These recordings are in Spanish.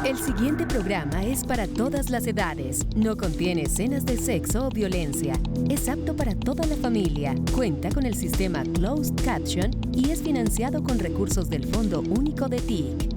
El siguiente programa es para todas las edades. No contiene escenas de sexo o violencia. Es apto para toda la familia. Cuenta con el sistema Closed Caption y es financiado con recursos del Fondo Único de TIC.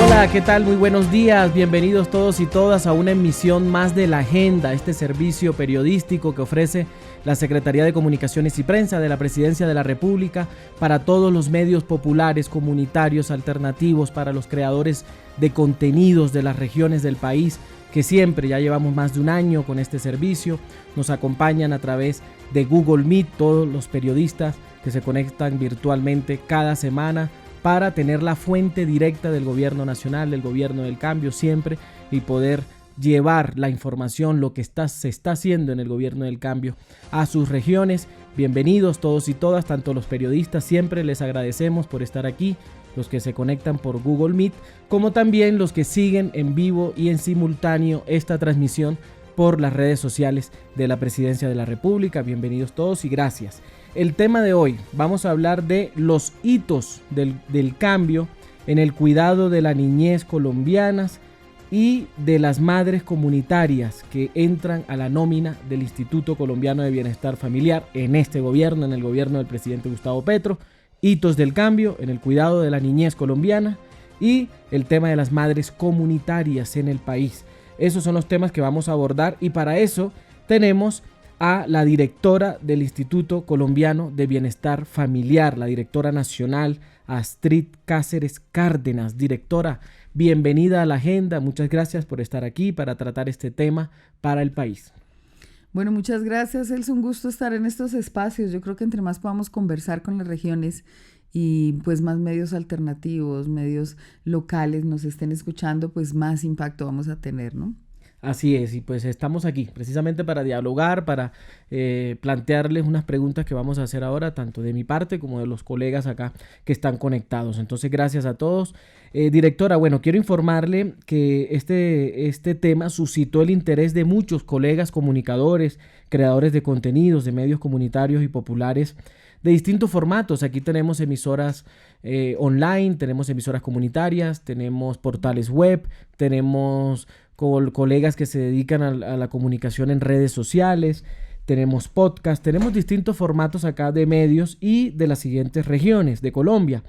Hola, ¿qué tal? Muy buenos días. Bienvenidos todos y todas a una emisión más de La Agenda, este servicio periodístico que ofrece la Secretaría de Comunicaciones y Prensa de la Presidencia de la República para todos los medios populares, comunitarios, alternativos, para los creadores de contenidos de las regiones del país, que siempre, ya llevamos más de un año con este servicio. Nos acompañan a través de Google Meet todos los periodistas que se conectan virtualmente cada semana para tener la fuente directa del gobierno nacional, del gobierno del cambio siempre, y poder llevar la información, lo que se está haciendo en el gobierno del cambio a sus regiones. Bienvenidos todos y todas, tanto los periodistas, siempre les agradecemos por estar aquí, los que se conectan por Google Meet, como también los que siguen en vivo y en simultáneo esta transmisión por las redes sociales de la Presidencia de la República. Bienvenidos todos y gracias. El tema de hoy, vamos a hablar de los hitos del cambio en el cuidado de la niñez colombianas y de las madres comunitarias que entran a la nómina del Instituto Colombiano de Bienestar Familiar en este gobierno, en el gobierno del presidente Gustavo Petro. Hitos del cambio en el cuidado de la niñez colombiana y el tema de las madres comunitarias en el país. Esos son los temas que vamos a abordar y para eso tenemos a la directora del Instituto Colombiano de Bienestar Familiar, la directora nacional Astrid Cáceres Cárdenas. Directora, bienvenida a La Agenda, muchas gracias por estar aquí para tratar este tema para el país. Bueno, muchas gracias, es un gusto estar en estos espacios. Yo creo que entre más podamos conversar con las regiones y pues más medios alternativos, medios locales nos estén escuchando, pues más impacto vamos a tener, ¿no? Así es, y pues estamos aquí precisamente para dialogar, para plantearles unas preguntas que vamos a hacer ahora, tanto de mi parte como de los colegas acá que están conectados. Entonces, gracias a todos. Directora, bueno, quiero informarle que este tema suscitó el interés de muchos colegas comunicadores, creadores de contenidos, de medios comunitarios y populares de distintos formatos. Aquí tenemos emisoras online, tenemos emisoras comunitarias, tenemos portales web, tenemos colegas que se dedican a la comunicación en redes sociales, tenemos podcast, tenemos distintos formatos acá de medios y de las siguientes regiones de Colombia.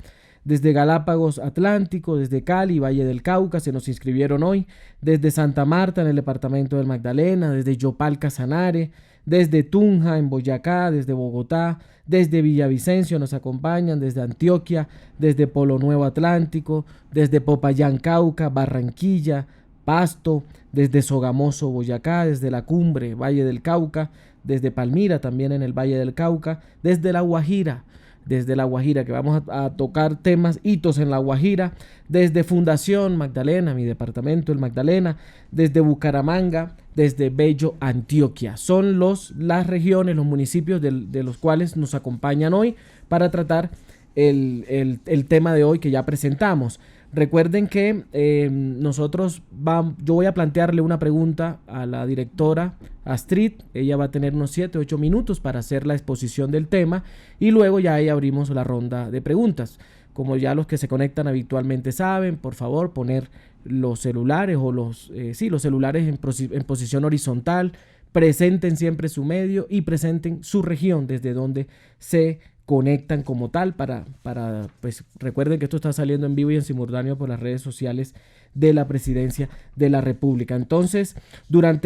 Desde Galápagos Atlántico, desde Cali, Valle del Cauca, se nos inscribieron hoy, desde Santa Marta en el departamento del Magdalena, desde Yopal Casanare, desde Tunja en Boyacá, desde Bogotá, desde Villavicencio nos acompañan, desde Antioquia, desde Polo Nuevo Atlántico, desde Popayán Cauca, Barranquilla, Pasto, desde Sogamoso, Boyacá, desde La Cumbre, Valle del Cauca, desde Palmira, también en el Valle del Cauca, desde La Guajira, que vamos a tocar temas, hitos en La Guajira, desde Fundación Magdalena, mi departamento, el Magdalena, desde Bucaramanga, desde Bello, Antioquia. Son las regiones, los municipios de los cuales nos acompañan hoy para tratar el tema de hoy que ya presentamos. Recuerden que yo voy a plantearle una pregunta a la directora Astrid. Ella va a tener unos 7-8 minutos para hacer la exposición del tema y luego ya ahí abrimos la ronda de preguntas. Como ya los que se conectan habitualmente saben, por favor poner los celulares o los celulares en posición horizontal, presenten siempre su medio y presenten su región desde donde se conectan como tal pues recuerden que esto está saliendo en vivo y en simultáneo por las redes sociales de la Presidencia de la República. Entonces,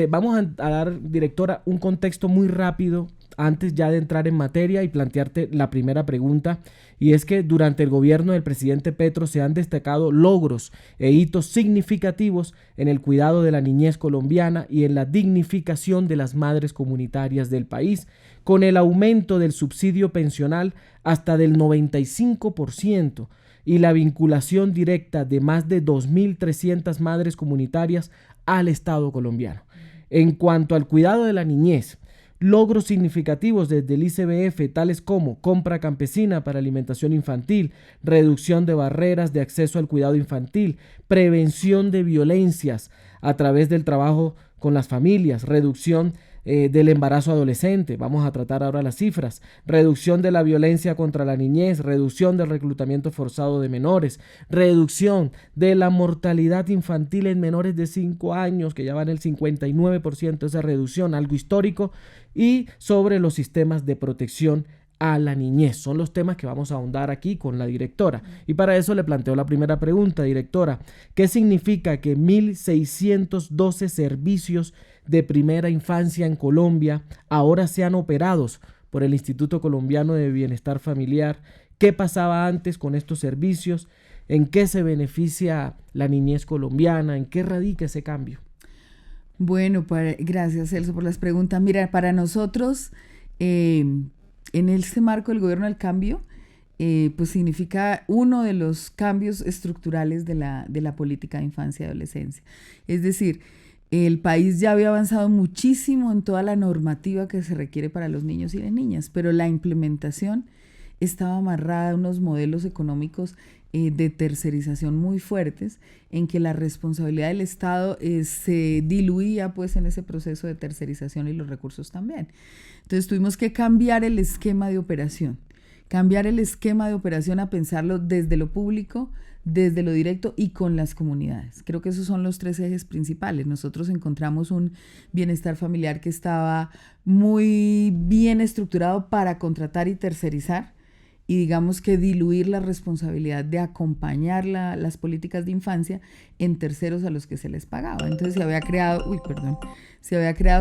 vamos a dar, directora, un contexto muy rápido antes ya de entrar en materia y plantearte la primera pregunta, y es que durante el gobierno del presidente Petro se han destacado logros e hitos significativos en el cuidado de la niñez colombiana y en la dignificación de las madres comunitarias del país, con el aumento del subsidio pensional hasta del 95% y la vinculación directa de más de 2.300 madres comunitarias al Estado colombiano. En cuanto al cuidado de la niñez, logros significativos desde el ICBF, tales como compra campesina para alimentación infantil, reducción de barreras de acceso al cuidado infantil, prevención de violencias a través del trabajo con las familias, reducción del embarazo adolescente. Vamos a tratar ahora las cifras. Reducción de la violencia contra la niñez, reducción del reclutamiento forzado de menores, reducción de la mortalidad infantil en menores de 5 años, que ya va en el 59%, esa reducción, algo histórico, y sobre los sistemas de protección a la niñez. Son los temas que vamos a ahondar aquí con la directora. Y para eso le planteo la primera pregunta, directora. ¿Qué significa que 1.612 servicios de primera infancia en Colombia ahora sean operados por el Instituto Colombiano de Bienestar Familiar? ¿Qué pasaba antes con estos servicios? ¿En qué se beneficia la niñez colombiana? ¿En qué radica ese cambio? Bueno, gracias, Celso, por las preguntas. Mira, para nosotros, en este marco del gobierno del cambio, pues significa uno de los cambios estructurales de la política de infancia y adolescencia. Es decir, el país ya había avanzado muchísimo en toda la normativa que se requiere para los niños y las niñas, pero la implementación estaba amarrada a unos modelos económicos de tercerización muy fuertes, en que la responsabilidad del Estado se diluía pues en ese proceso de tercerización y los recursos también. Entonces tuvimos que cambiar el esquema de operación a pensarlo desde lo público, desde lo directo y con las comunidades. Creo que esos son los 3 ejes principales. Nosotros encontramos un bienestar familiar que estaba muy bien estructurado para contratar y tercerizar, y digamos que diluir la responsabilidad de acompañar las políticas de infancia en terceros a los que se les pagaba. Entonces se había creado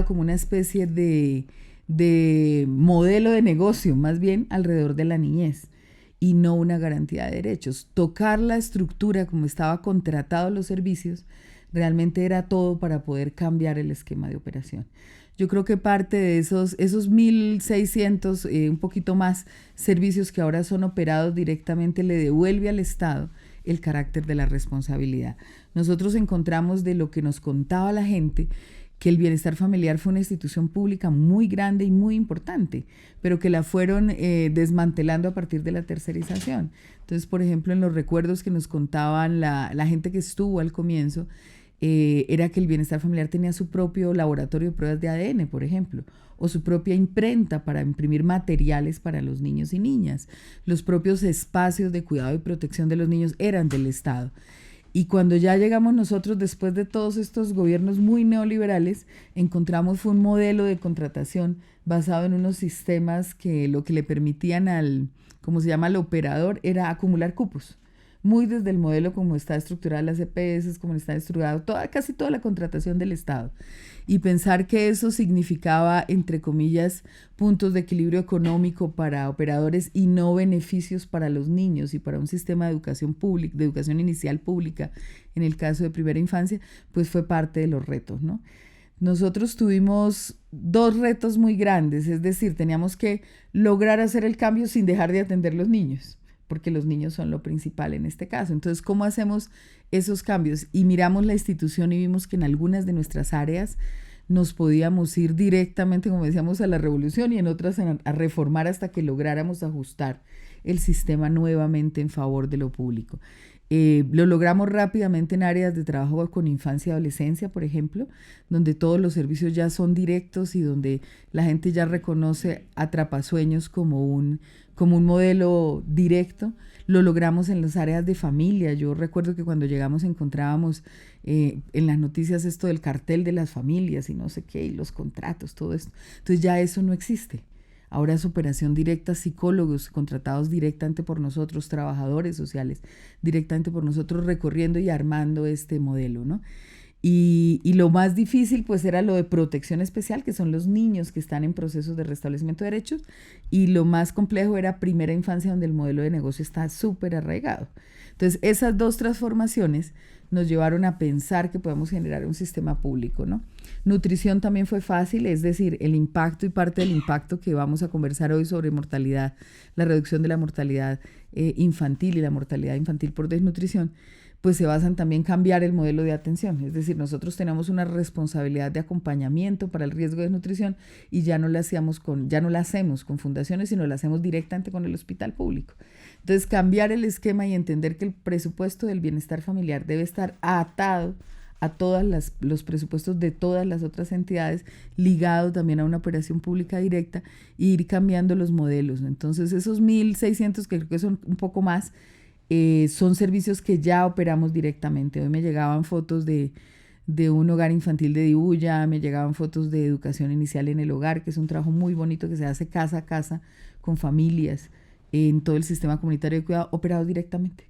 como una especie de modelo de negocio, más bien alrededor de la niñez, y no una garantía de derechos. Tocar la estructura como estaba contratado los servicios realmente era todo para poder cambiar el esquema de operación. Yo creo que parte de esos 1.600, un poquito más, servicios que ahora son operados directamente le devuelve al Estado el carácter de la responsabilidad. Nosotros encontramos, de lo que nos contaba la gente, que el bienestar familiar fue una institución pública muy grande y muy importante, pero que la fueron desmantelando a partir de la tercerización. Entonces, por ejemplo, en los recuerdos que nos contaban la gente que estuvo al comienzo, era que el bienestar familiar tenía su propio laboratorio de pruebas de ADN, por ejemplo, o su propia imprenta para imprimir materiales para los niños y niñas. Los propios espacios de cuidado y protección de los niños eran del Estado. Y cuando ya llegamos nosotros, después de todos estos gobiernos muy neoliberales, encontramos fue un modelo de contratación basado en unos sistemas que lo que le permitían al operador, era acumular cupos. Muy desde el modelo como está estructurada las EPS, como está estructurada casi toda la contratación del Estado. Y pensar que eso significaba, entre comillas, puntos de equilibrio económico para operadores y no beneficios para los niños y para un sistema de educación pública, de educación inicial pública, en el caso de primera infancia, pues fue parte de los retos, ¿no? Nosotros tuvimos 2 retos muy grandes, es decir, teníamos que lograr hacer el cambio sin dejar de atender los niños, porque los niños son lo principal en este caso. Entonces, ¿cómo hacemos esos cambios? Y miramos la institución y vimos que en algunas de nuestras áreas nos podíamos ir directamente, como decíamos, a la revolución, y en otras a reformar hasta que lográramos ajustar el sistema nuevamente en favor de lo público. Lo logramos rápidamente en áreas de trabajo con infancia y adolescencia, por ejemplo, donde todos los servicios ya son directos y donde la gente ya reconoce Atrapasueños como un modelo directo. Lo logramos en las áreas de familia. Yo recuerdo que cuando llegamos encontrábamos en las noticias esto del cartel de las familias y no sé qué, y los contratos, todo esto. Entonces ya eso no existe. Ahora es operación directa, psicólogos contratados directamente por nosotros, trabajadores sociales directamente por nosotros, recorriendo y armando este modelo, ¿no? Y lo más difícil pues era lo de protección especial, que son los niños que están en procesos de restablecimiento de derechos, y lo más complejo era primera infancia, donde el modelo de negocio está súper arraigado. Entonces esas 2 transformaciones nos llevaron a pensar que podemos generar un sistema público, ¿no? Nutrición también fue fácil, es decir, el impacto y parte del impacto que vamos a conversar hoy sobre mortalidad, la reducción de la mortalidad infantil y la mortalidad infantil por desnutrición, pues se basa en también cambiar el modelo de atención. Es decir, nosotros tenemos una responsabilidad de acompañamiento para el riesgo de desnutrición y ya no la hacemos con fundaciones, sino la hacemos directamente con el hospital público. Entonces, cambiar el esquema y entender que el presupuesto del bienestar familiar debe estar atado a los presupuestos de todas las otras entidades, ligado también a una operación pública directa, e ir cambiando los modelos. Entonces esos 1.600, que creo que son un poco más, son servicios que ya operamos directamente. Hoy me llegaban fotos de un hogar infantil de Dibuya, me llegaban fotos de educación inicial en el hogar, que es un trabajo muy bonito que se hace casa a casa con familias en todo el sistema comunitario de cuidado, operados directamente.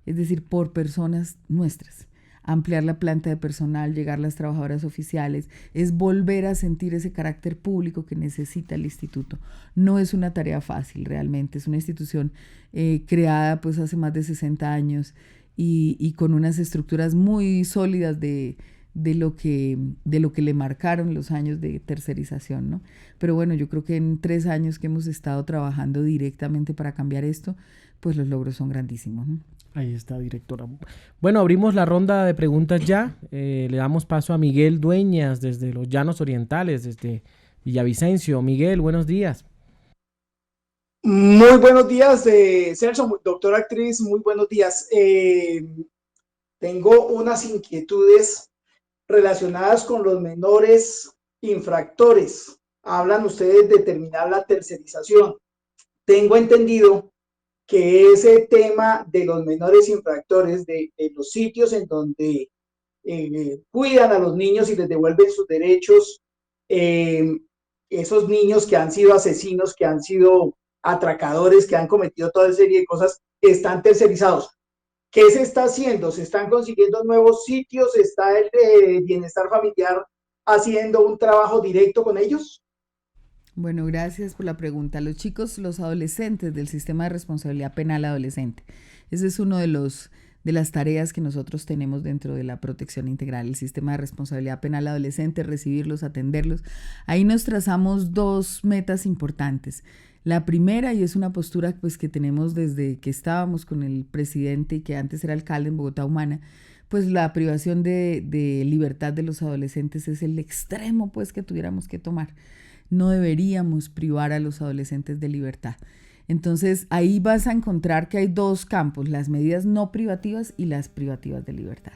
Es decir, por personas nuestras. Ampliar la planta de personal, llegar las trabajadoras oficiales, es volver a sentir ese carácter público que necesita el instituto. No es una tarea fácil realmente, es una institución creada pues hace más de 60 años y con unas estructuras muy sólidas de lo que le marcaron los años de tercerización, ¿no? Pero bueno, yo creo que en 3 años que hemos estado trabajando directamente para cambiar esto, pues los logros son grandísimos, ¿no? Ahí está, directora. Bueno, abrimos la ronda de preguntas ya. Le damos paso a Miguel Dueñas desde los Llanos Orientales, desde Villavicencio. Miguel, buenos días. Muy buenos días, Celso, doctora actriz, muy buenos días. Tengo unas inquietudes relacionadas con los menores infractores. Hablan ustedes de terminar la tercerización. Tengo entendido que ese tema de los menores infractores, de los sitios en donde cuidan a los niños y les devuelven sus derechos, esos niños que han sido asesinos, que han sido atracadores, que han cometido toda serie de cosas, están tercerizados. ¿Qué se está haciendo? ¿Se están consiguiendo nuevos sitios? ¿Está el de bienestar familiar haciendo un trabajo directo con ellos? Bueno, gracias por la pregunta. Los chicos, los adolescentes del sistema de responsabilidad penal adolescente. Ese es uno de las tareas que nosotros tenemos dentro de la protección integral, el sistema de responsabilidad penal adolescente, recibirlos, atenderlos. Ahí nos trazamos 2 metas importantes. La primera, y es una postura pues que tenemos desde que estábamos con el presidente y que antes era alcalde en Bogotá Humana, pues la privación de libertad de los adolescentes es el extremo pues que tuviéramos que tomar. No deberíamos privar a los adolescentes de libertad. Entonces ahí vas a encontrar que hay 2 campos, las medidas no privativas y las privativas de libertad.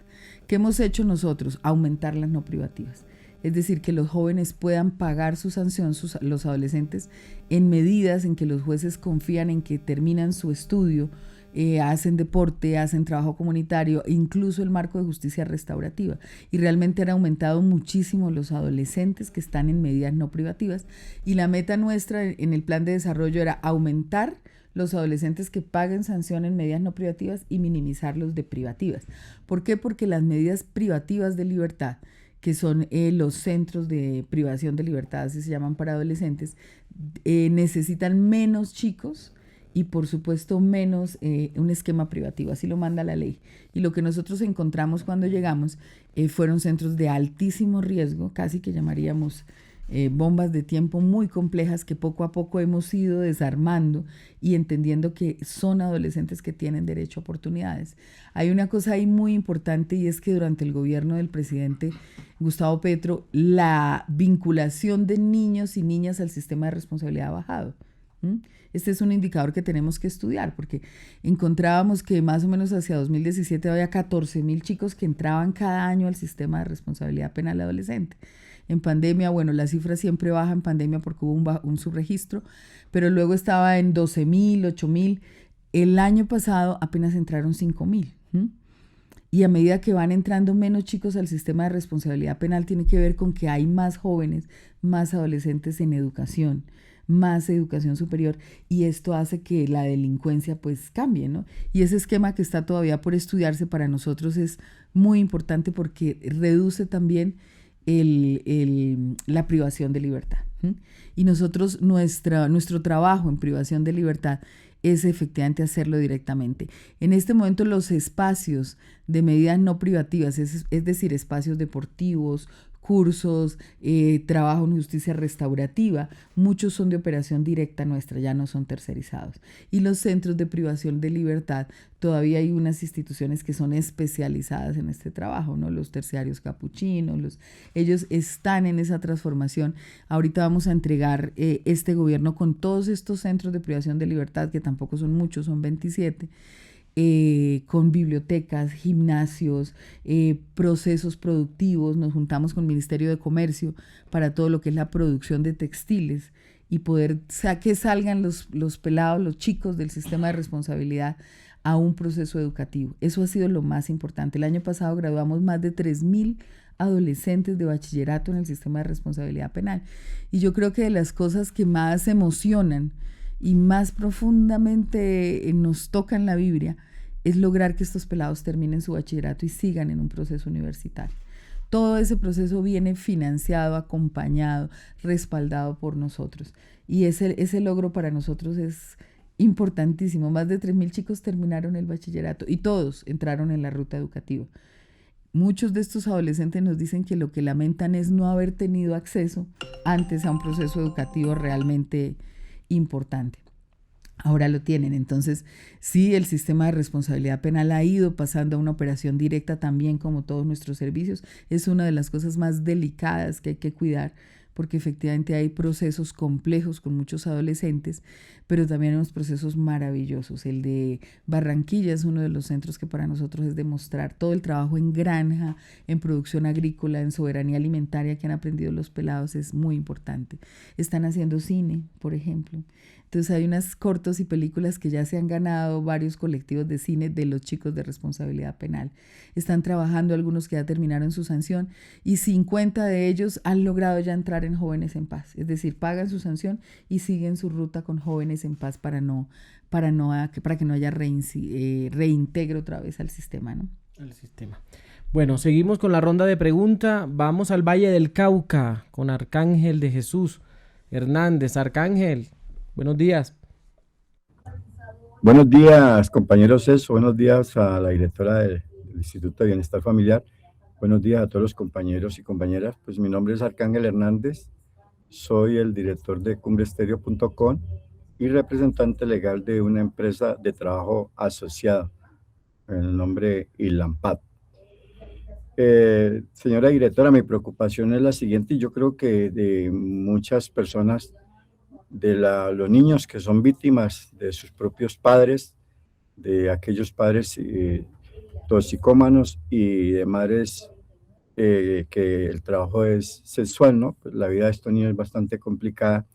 ¿Qué hemos hecho nosotros? Aumentar las no privativas. Es decir, que los jóvenes puedan pagar su sanción, los adolescentes, en medidas en que los jueces confían en que terminan su estudio, hacen deporte, hacen trabajo comunitario, incluso el marco de justicia restaurativa. Y realmente han aumentado muchísimo los adolescentes que están en medidas no privativas. Y la meta nuestra en el plan de desarrollo era aumentar los adolescentes que paguen sanción en medidas no privativas y minimizar los de privativas. ¿Por qué? Porque las medidas privativas de libertad, que son los centros de privación de libertad, así se llaman para adolescentes, necesitan menos chicos y por supuesto menos un esquema privativo, así lo manda la ley. Y lo que nosotros encontramos cuando llegamos fueron centros de altísimo riesgo, casi que llamaríamos bombas de tiempo muy complejas que poco a poco hemos ido desarmando y entendiendo que son adolescentes que tienen derecho a oportunidades. Hay una cosa ahí muy importante y es que durante el gobierno del presidente Gustavo Petro, la vinculación de niños y niñas al sistema de responsabilidad ha bajado. Este es un indicador que tenemos que estudiar porque encontrábamos que más o menos hacia 2017 había 14,000 chicos que entraban cada año al sistema de responsabilidad penal adolescente. En pandemia, bueno, la cifra siempre baja en pandemia porque hubo un subregistro, pero luego estaba en 12,000, 8,000. El año pasado apenas entraron 5,000. Y a medida que van entrando menos chicos al sistema de responsabilidad penal, tiene que ver con que hay más jóvenes, más adolescentes en educación, más educación superior, y esto hace que la delincuencia pues cambie, ¿no? Y ese esquema que está todavía por estudiarse para nosotros es muy importante porque reduce también la privación de libertad. Y nosotros, nuestro trabajo en privación de libertad es efectivamente hacerlo directamente. En este momento los espacios de medidas no privativas, es decir, espacios deportivos, cursos, trabajo en justicia restaurativa, muchos son de operación directa nuestra, ya no son tercerizados. Y los centros de privación de libertad, todavía hay unas instituciones que son especializadas en este trabajo, ¿no? Los terciarios capuchinos, ellos están en esa transformación. Ahorita vamos a entregar este gobierno con todos estos centros de privación de libertad, que tampoco son muchos, son 27, con bibliotecas, gimnasios, procesos productivos. Nos juntamos con el Ministerio de Comercio para todo lo que es la producción de textiles y poder que salgan los pelados, los chicos del sistema de responsabilidad a un proceso educativo. Eso ha sido lo más importante. El año pasado graduamos más de 3.000 adolescentes de bachillerato en el sistema de responsabilidad penal. Y yo creo que de las cosas que más emocionan y más profundamente nos tocan la vibra es lograr que estos pelados terminen su bachillerato y sigan en un proceso universitario. Todo ese proceso viene financiado, acompañado, respaldado por nosotros. Y ese logro para nosotros es importantísimo. Más de 3.000 chicos terminaron el bachillerato y todos entraron en la ruta educativa. Muchos de estos adolescentes nos dicen que lo que lamentan es no haber tenido acceso antes a un proceso educativo realmente importante. Ahora lo tienen. Entonces, sí, el sistema de responsabilidad penal ha ido pasando a una operación directa también, como todos nuestros servicios. Es una de las cosas más delicadas que hay que cuidar, porque efectivamente hay procesos complejos con muchos adolescentes, pero también hay unos procesos maravillosos. El de Barranquilla es uno de los centros que para nosotros es demostrar todo el trabajo en granja, en producción agrícola, en soberanía alimentaria que han aprendido los pelados, es muy importante. Están haciendo cine, por ejemplo. Entonces hay unas cortos y películas que ya se han ganado varios colectivos de cine de los chicos de responsabilidad penal. Están trabajando algunos que ya terminaron su sanción y 50 de ellos han logrado ya entrar en Jóvenes en Paz. Es decir, pagan su sanción y siguen su ruta con Jóvenes en Paz para que no haya reintegro otra vez al sistema, ¿no? Al sistema. Bueno, seguimos con la ronda de preguntas. Vamos al Valle del Cauca con Arcángel de Jesús Hernández. Arcángel, buenos días. Buenos días, compañeros CESO. Buenos días a la directora del Instituto de Bienestar Familiar. Buenos días a todos los compañeros y compañeras. Pues mi nombre es Arcángel Hernández. Soy el director de cumbrestereo.com y representante legal de una empresa de trabajo asociado en el nombre Ilampad. Señora directora, mi preocupación es la siguiente, y yo creo que de muchas personas, de los niños que son víctimas de sus propios padres, de aquellos padres toxicómanos y de madres que el trabajo es sexual, ¿no? Pues la vida de estos niños es bastante complicada.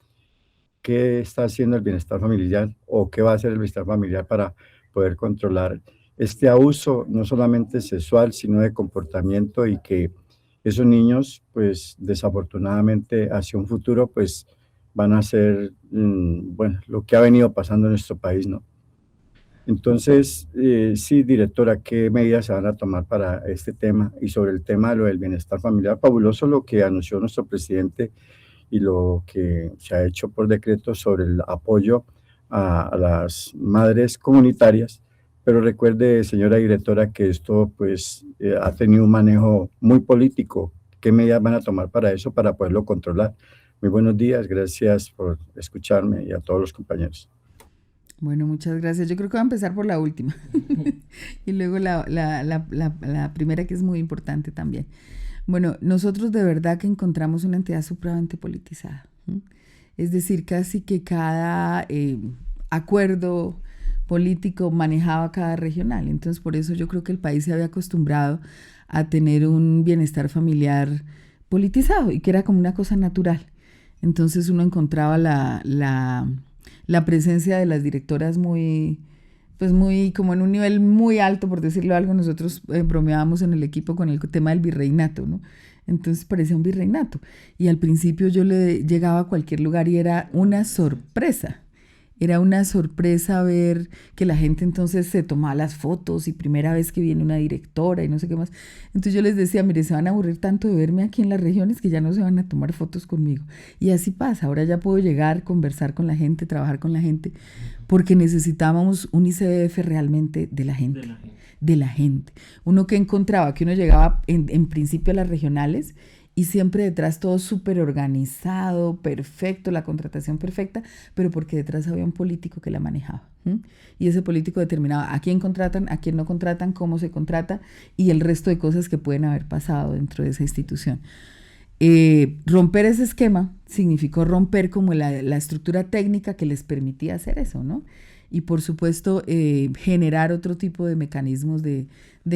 ¿Qué está haciendo el bienestar familiar o qué va a hacer el bienestar familiar para poder controlar este abuso, no solamente sexual, sino de comportamiento, y que esos niños, pues desafortunadamente hacia un futuro, pues van a ser, bueno, lo que ha venido pasando en nuestro país, ¿no? Entonces, sí, directora, ¿qué medidas se van a tomar para este tema? Y sobre el tema de lo del bienestar familiar, fabuloso lo que anunció nuestro presidente y lo que se ha hecho por decreto sobre el apoyo a las madres comunitarias, pero recuerde, señora directora, que esto pues ha tenido un manejo muy político. ¿Qué medidas van a tomar para eso, para poderlo controlar? Muy buenos días, gracias por escucharme y a todos los compañeros. Bueno, muchas gracias. Yo creo que voy a empezar por la última y luego la primera, que es muy importante también. Bueno, nosotros de verdad que encontramos una entidad supremamente politizada. Es decir, casi que cada acuerdo político manejaba cada regional. Entonces, por eso yo creo que el país se había acostumbrado a tener un bienestar familiar politizado y que era como una cosa natural. Entonces uno encontraba la presencia de las directoras muy como en un nivel muy alto, por decirlo algo. Nosotros bromeábamos en el equipo con el tema del virreinato, ¿no? Entonces parecía un virreinato. Y al principio yo llegaba a cualquier lugar y era una sorpresa. Era una sorpresa ver que la gente entonces se tomaba las fotos y primera vez que viene una directora y no sé qué más. Entonces yo les decía, mire, se van a aburrir tanto de verme aquí en las regiones que ya no se van a tomar fotos conmigo. Y así pasa, ahora ya puedo llegar, conversar con la gente, trabajar con la gente, porque necesitábamos un ICBF realmente de la gente. De la gente. Uno que encontraba, que uno llegaba en principio a las regionales y siempre detrás todo súper organizado, perfecto, la contratación perfecta, pero porque detrás había un político que la manejaba. Y ese político determinaba a quién contratan, a quién no contratan, cómo se contrata y el resto de cosas que pueden haber pasado dentro de esa institución. Romper ese esquema significó romper como la estructura técnica que les permitía hacer eso, ¿no? y por supuesto generar otro tipo de mecanismos de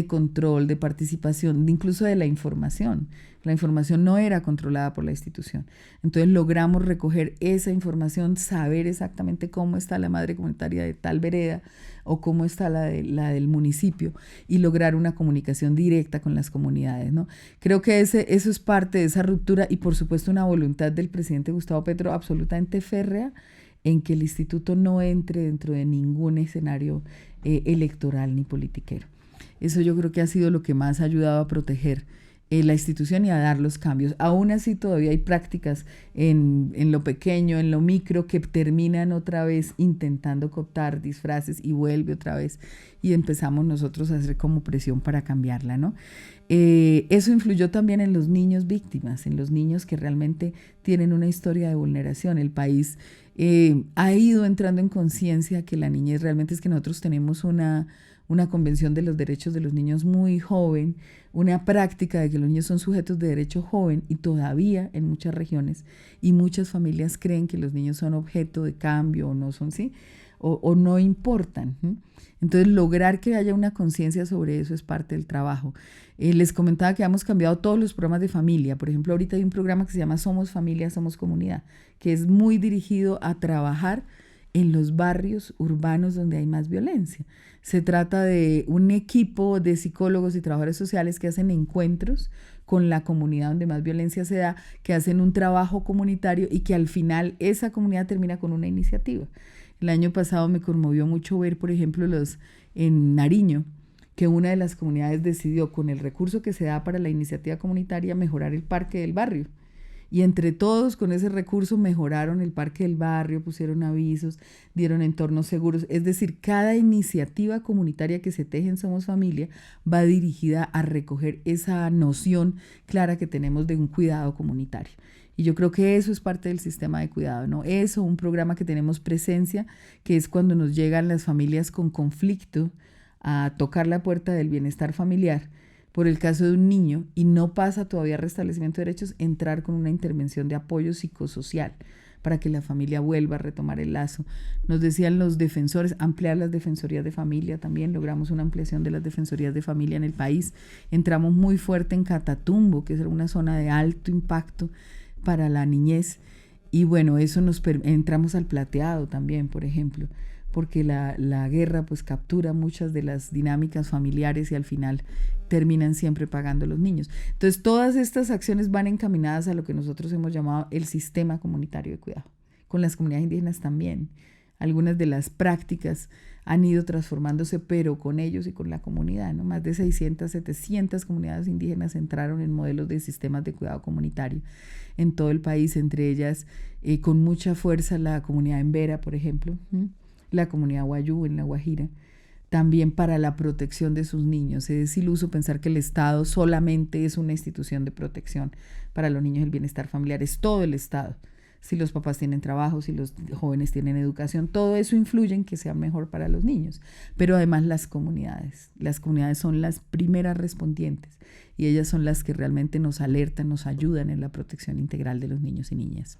control, de participación, incluso de la información. La información no era controlada por la institución. Entonces logramos recoger esa información, saber exactamente cómo está la madre comunitaria de tal vereda o cómo está la del municipio y lograr una comunicación directa con las comunidades, ¿no? Creo que eso es parte de esa ruptura y por supuesto una voluntad del presidente Gustavo Petro absolutamente férrea en que el instituto no entre dentro de ningún escenario electoral ni politiquero. Eso yo creo que ha sido lo que más ha ayudado a proteger la institución y a dar los cambios. Aún así todavía hay prácticas en lo pequeño, en lo micro, que terminan otra vez intentando cooptar disfraces y vuelve otra vez y empezamos nosotros a hacer como presión para cambiarla, ¿no? Eso influyó también en los niños víctimas, en los niños que realmente tienen una historia de vulneración. El país ha ido entrando en conciencia que la niñez realmente es que nosotros tenemos una convención de los derechos de los niños muy joven, una práctica de que los niños son sujetos de derecho joven y todavía en muchas regiones y muchas familias creen que los niños son objeto de cambio o no son, ¿sí? O no importan. Entonces lograr que haya una conciencia sobre eso es parte del trabajo. Les comentaba que hemos cambiado todos los programas de familia. Por ejemplo, ahorita hay un programa que se llama Somos Familia, Somos Comunidad, que es muy dirigido a trabajar en los barrios urbanos donde hay más violencia. Se trata de un equipo de psicólogos y trabajadores sociales que hacen encuentros con la comunidad donde más violencia se da, que hacen un trabajo comunitario y que al final esa comunidad termina con una iniciativa. El año pasado me conmovió mucho ver, por ejemplo, en Nariño, que una de las comunidades decidió, con el recurso que se da para la iniciativa comunitaria, mejorar el parque del barrio. Y entre todos, con ese recurso, mejoraron el parque del barrio, pusieron avisos, dieron entornos seguros. Es decir, cada iniciativa comunitaria que se teje en Somos Familia va dirigida a recoger esa noción clara que tenemos de un cuidado comunitario. Y yo creo que eso es parte del sistema de cuidado, ¿no? Eso, un programa que tenemos presencia, que es cuando nos llegan las familias con conflicto a tocar la puerta del bienestar familiar, por el caso de un niño, y no pasa todavía restablecimiento de derechos, entrar con una intervención de apoyo psicosocial para que la familia vuelva a retomar el lazo. Nos decían los defensores, ampliar las defensorías de familia también, logramos una ampliación de las defensorías de familia en el país. Entramos muy fuerte en Catatumbo, que es una zona de alto impacto para la niñez, y bueno, eso entramos al plateado también, por ejemplo, porque la guerra pues captura muchas de las dinámicas familiares y al final terminan siempre pagando los niños. Entonces todas estas acciones van encaminadas a lo que nosotros hemos llamado el sistema comunitario de cuidado. Con las comunidades indígenas también. Algunas de las prácticas han ido transformándose, pero con ellos y con la comunidad, ¿no? Más de 600, 700 comunidades indígenas entraron en modelos de sistemas de cuidado comunitario en todo el país, entre ellas con mucha fuerza la comunidad embera, por ejemplo, la comunidad wayú en La Guajira, también para la protección de sus niños. Es iluso pensar que el Estado solamente es una institución de protección para los niños. El bienestar familiar es todo el Estado. Si los papás tienen trabajo, si los jóvenes tienen educación, todo eso influye en que sea mejor para los niños. Pero además las comunidades son las primeras respondientes y ellas son las que realmente nos alertan, nos ayudan en la protección integral de los niños y niñas.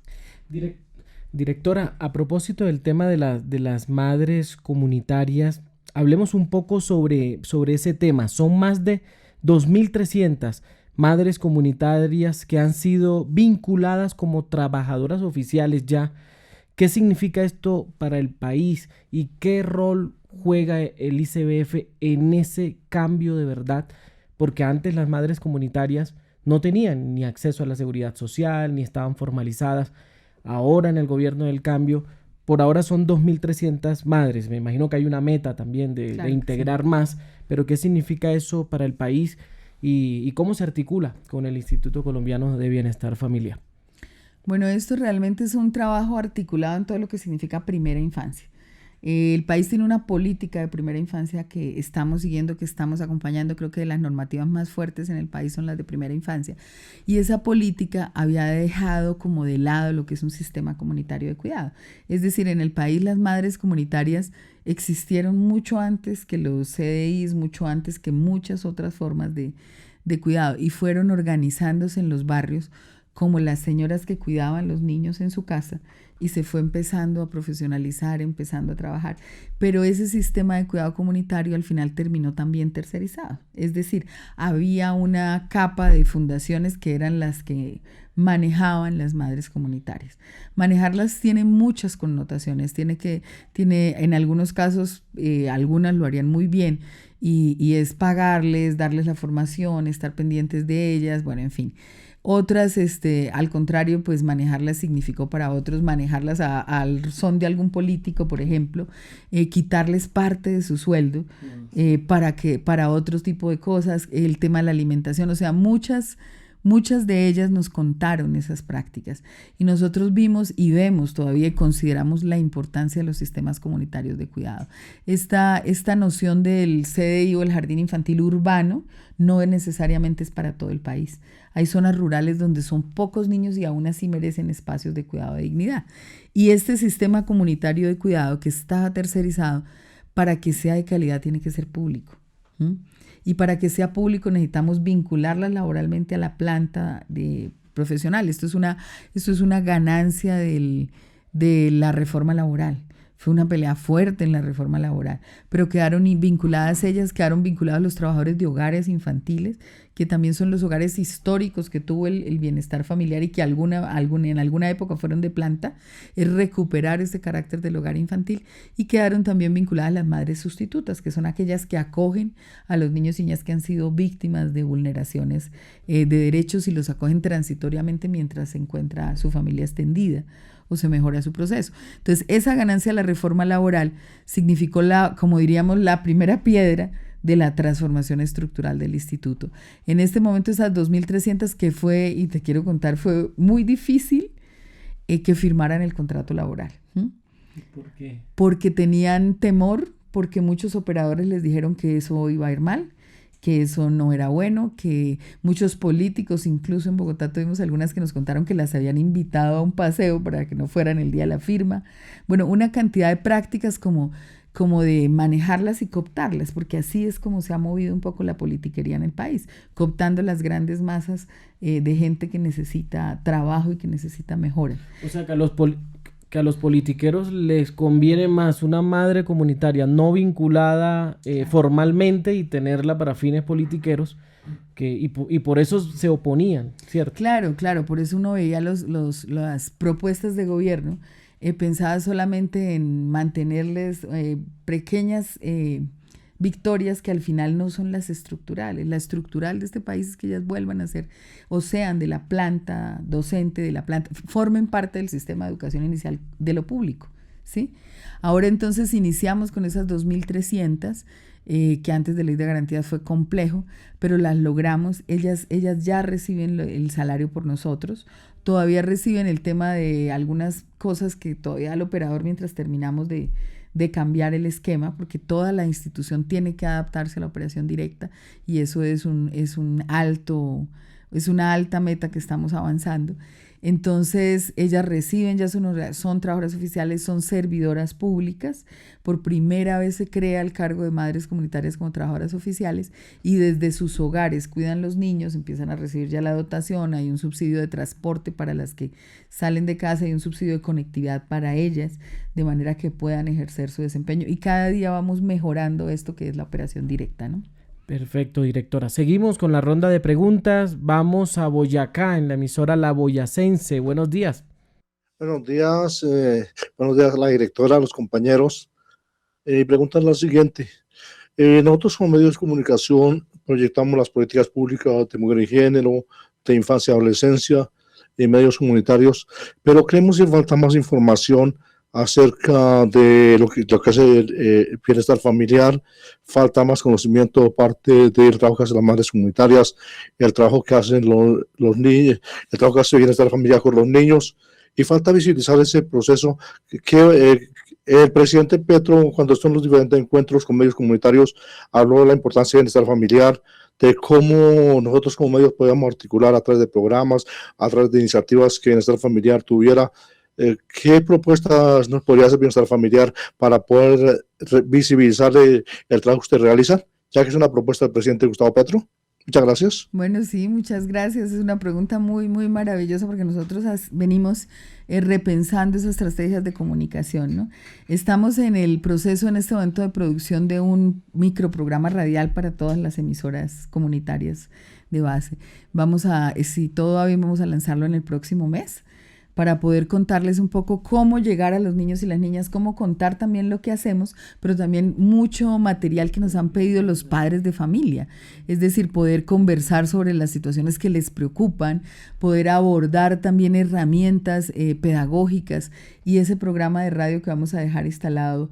Directora, a propósito del tema de las madres comunitarias, hablemos un poco sobre ese tema. Son más de 2.300 madres comunitarias que han sido vinculadas como trabajadoras oficiales ya. ¿Qué significa esto para el país y qué rol juega el ICBF en ese cambio de verdad? Porque antes las madres comunitarias no tenían ni acceso a la seguridad social, ni estaban formalizadas. Ahora en el gobierno del cambio, por ahora son 2.300 madres. Me imagino que hay una meta también de integrar más, pero ¿qué significa eso para el país y cómo se articula con el Instituto Colombiano de Bienestar Familiar? Bueno, esto realmente es un trabajo articulado en todo lo que significa primera infancia. El país tiene una política de primera infancia que estamos siguiendo, que estamos acompañando. Creo que de las normativas más fuertes en el país son las de primera infancia. Y esa política había dejado como de lado lo que es un sistema comunitario de cuidado. Es decir, en el país las madres comunitarias existieron mucho antes que los CDIs, mucho antes que muchas otras formas de cuidado, y fueron organizándose en los barrios como las señoras que cuidaban los niños en su casa y se fue empezando a profesionalizar, empezando a trabajar. Pero ese sistema de cuidado comunitario al final terminó también tercerizado. Es decir, había una capa de fundaciones que eran las que manejaban las madres comunitarias. Manejarlas tiene muchas connotaciones, tiene en algunos casos, algunas lo harían muy bien, y es pagarles, darles la formación, estar pendientes de ellas, bueno, en fin. Otras, al contrario, pues manejarlas significó para otros manejarlas al son de algún político, por ejemplo, quitarles parte de su sueldo para otro tipo de cosas, el tema de la alimentación, o sea, muchas de ellas nos contaron esas prácticas y nosotros vimos y vemos todavía y consideramos la importancia de los sistemas comunitarios de cuidado. Esta noción del CDI o el jardín infantil urbano no necesariamente es para todo el país. Hay zonas rurales donde son pocos niños y aún así merecen espacios de cuidado de dignidad. Y este sistema comunitario de cuidado que está tercerizado, para que sea de calidad tiene que ser público. Y para que sea público necesitamos vincularlas laboralmente a la planta de profesional. Esto es una ganancia de la reforma laboral. Fue una pelea fuerte en la reforma laboral, pero quedaron vinculados los trabajadores de hogares infantiles, que también son los hogares históricos que tuvo el bienestar familiar y que en alguna época fueron de planta, es recuperar ese carácter del hogar infantil, y quedaron también vinculadas las madres sustitutas, que son aquellas que acogen a los niños y niñas que han sido víctimas de vulneraciones de derechos y los acogen transitoriamente mientras se encuentra su familia extendida o se mejora su proceso. Entonces, esa ganancia de la reforma laboral significó como diríamos, la primera piedra de la transformación estructural del instituto. En este momento, esas 2.300 que fue, y te quiero contar, fue muy difícil que firmaran el contrato laboral. ¿Por qué? Porque tenían temor, porque muchos operadores les dijeron que eso iba a ir mal, que eso no era bueno, que muchos políticos, incluso en Bogotá tuvimos algunas que nos contaron que las habían invitado a un paseo para que no fueran el día de la firma. Bueno, una cantidad de prácticas como de manejarlas y cooptarlas, porque así es como se ha movido un poco la politiquería en el país, cooptando las grandes masas de gente que necesita trabajo y que necesita mejora. O sea, que a los politiqueros les conviene más una madre comunitaria no vinculada formalmente y tenerla para fines politiqueros, y por eso se oponían, ¿cierto? Claro, por eso uno veía las propuestas de gobierno pensadas solamente en mantenerles pequeñas victorias que al final no son las estructurales. La estructural de este país es que ellas vuelvan a ser, o sean de la planta docente, de la planta, formen parte del sistema de educación inicial de lo público, ¿sí? Ahora entonces iniciamos con esas 2.300, que antes de Ley de Garantías fue complejo, pero las logramos. Ellas ya reciben el salario por nosotros, todavía reciben el tema de algunas cosas que todavía el operador, mientras terminamos de cambiar el esquema, porque toda la institución tiene que adaptarse a la operación directa, y eso es una alta meta que estamos avanzando. Entonces, ellas reciben, ya son trabajadoras oficiales, son servidoras públicas. Por primera vez se crea el cargo de madres comunitarias como trabajadoras oficiales, y desde sus hogares cuidan los niños, empiezan a recibir ya la dotación, hay un subsidio de transporte para las que salen de casa, hay un subsidio de conectividad para ellas, de manera que puedan ejercer su desempeño. Y cada día vamos mejorando esto que es la operación directa, ¿no? Perfecto, directora. Seguimos con la ronda de preguntas. Vamos a Boyacá, en la emisora La Boyacense. Buenos días. Buenos días a la directora, a los compañeros. Pregunta es la siguiente. Nosotros como medios de comunicación proyectamos las políticas públicas de mujer y género, de infancia y adolescencia, en medios comunitarios, pero creemos que falta más información acerca de lo que hace el bienestar familiar. Falta más conocimiento de parte del trabajo que hacen las madres comunitarias, el trabajo que hacen los niños, el trabajo que hace bienestar familiar con los niños, y falta visibilizar ese proceso que el presidente Petro, cuando estuvo en los diferentes encuentros con medios comunitarios, habló de la importancia del bienestar familiar, de cómo nosotros como medios podíamos articular a través de programas, a través de iniciativas que bienestar familiar tuviera. ¿Qué propuestas nos podría hacer bienestar familiar para poder visibilizar el trabajo que usted realiza, ya que es una propuesta del presidente Gustavo Petro? Muchas gracias. Bueno, sí, muchas gracias. Es una pregunta muy, muy maravillosa porque nosotros venimos repensando esas estrategias de comunicación, ¿no? Estamos en el proceso en este momento de producción de un microprograma radial para todas las emisoras comunitarias de base. Si todo va bien, vamos a lanzarlo en el próximo mes, para poder contarles un poco cómo llegar a los niños y las niñas, cómo contar también lo que hacemos, pero también mucho material que nos han pedido los padres de familia. Es decir, poder conversar sobre las situaciones que les preocupan, poder abordar también herramientas pedagógicas, y ese programa de radio que vamos a dejar instalado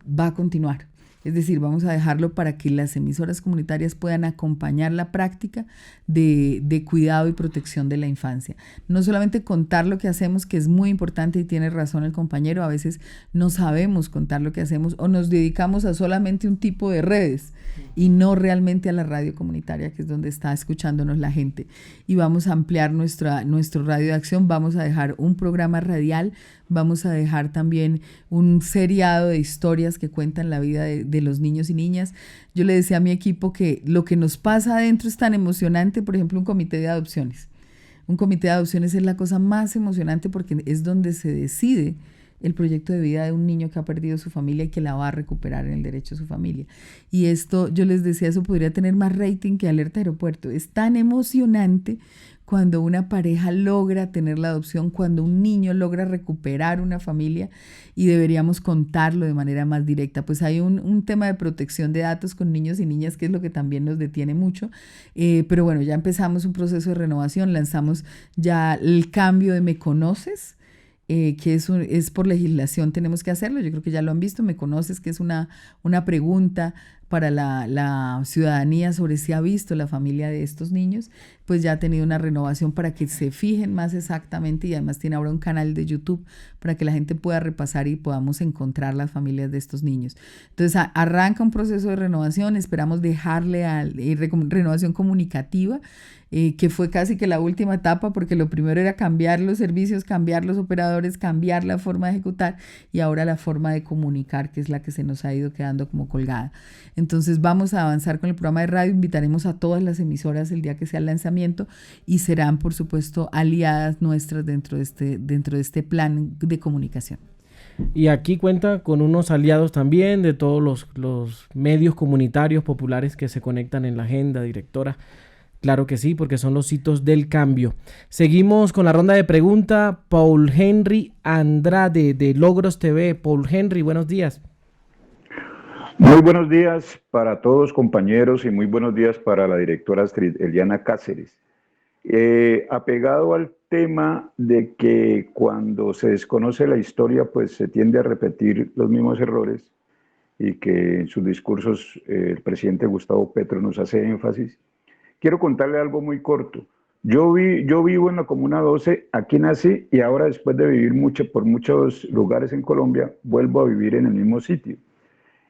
va a continuar. Es decir, vamos a dejarlo para que las emisoras comunitarias puedan acompañar la práctica de cuidado y protección de la infancia. No solamente contar lo que hacemos, que es muy importante, y tiene razón el compañero, a veces no sabemos contar lo que hacemos o nos dedicamos a solamente un tipo de redes y no realmente a la radio comunitaria, que es donde está escuchándonos la gente. Y vamos a ampliar nuestro radio de acción, vamos a dejar un programa radial, vamos a dejar también un seriado de historias que cuentan la vida de los niños y niñas. Yo le decía a mi equipo que lo que nos pasa adentro es tan emocionante. Por ejemplo, un comité de adopciones. Un comité de adopciones es la cosa más emocionante porque es donde se decide el proyecto de vida de un niño que ha perdido su familia y que la va a recuperar en el derecho a su familia. Y esto, yo les decía, eso podría tener más rating que Alerta Aeropuerto. Es tan emocionante cuando una pareja logra tener la adopción, cuando un niño logra recuperar una familia, y deberíamos contarlo de manera más directa. Pues hay un tema de protección de datos con niños y niñas que es lo que también nos detiene mucho, pero bueno, ya empezamos un proceso de renovación, lanzamos ya el cambio de Me Conoces, que es por legislación, tenemos que hacerlo. Yo creo que ya lo han visto. Me Conoces, que es una pregunta para la ciudadanía sobre si ha visto la familia de estos niños, pues ya ha tenido una renovación para que se fijen más exactamente, y además tiene ahora un canal de YouTube para que la gente pueda repasar y podamos encontrar las familias de estos niños. Entonces arranca un proceso de renovación, esperamos dejarle renovación comunicativa, que fue casi que la última etapa, porque lo primero era cambiar los servicios, cambiar los operadores, cambiar la forma de ejecutar, y ahora la forma de comunicar, que es la que se nos ha ido quedando como colgada. Entonces vamos a avanzar con el programa de radio, invitaremos a todas las emisoras el día que sea el lanzamiento, y serán, por supuesto, aliadas nuestras dentro de este plan de comunicación. Y aquí cuenta con unos aliados también de todos los medios comunitarios populares que se conectan en la agenda, directora. Claro que sí, porque son los hitos del cambio. Seguimos con la ronda de preguntas. Paul Henry Andrade, de Logros TV. Paul Henry, buenos días. Muy buenos días para todos, compañeros, y muy buenos días para la directora Astrid Eliana Cáceres. Apegado al tema de que cuando se desconoce la historia, pues se tiende a repetir los mismos errores, y que en sus discursos el presidente Gustavo Petro nos hace énfasis, quiero contarle algo muy corto. Yo vivo en la Comuna 12, aquí nací, y ahora, después de vivir por muchos lugares en Colombia, vuelvo a vivir en el mismo sitio.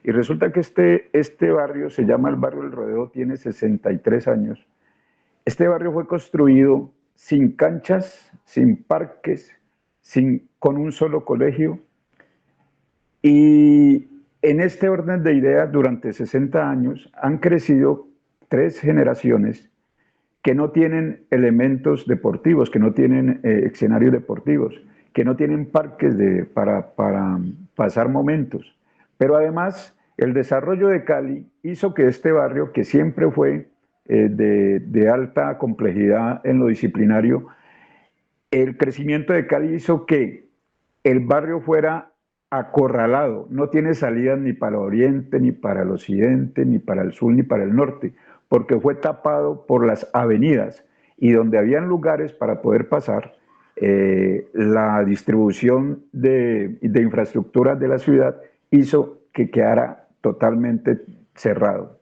Y resulta que este barrio se llama el Barrio El Rodeo, tiene 63 años. Este barrio fue construido sin canchas, sin parques, con un solo colegio. Y en este orden de ideas, durante 60 años, han crecido 3 generaciones que no tienen elementos deportivos, que no tienen escenarios deportivos, que no tienen parques para pasar momentos. Pero además, el desarrollo de Cali hizo que este barrio, que siempre fue de alta complejidad en lo disciplinario, el crecimiento de Cali hizo que el barrio fuera acorralado. No tiene salidas ni para el oriente, ni para el occidente, ni para el sur, ni para el norte, porque fue tapado por las avenidas, y donde habían lugares para poder pasar, la distribución de infraestructuras de la ciudad hizo que quedara totalmente cerrado.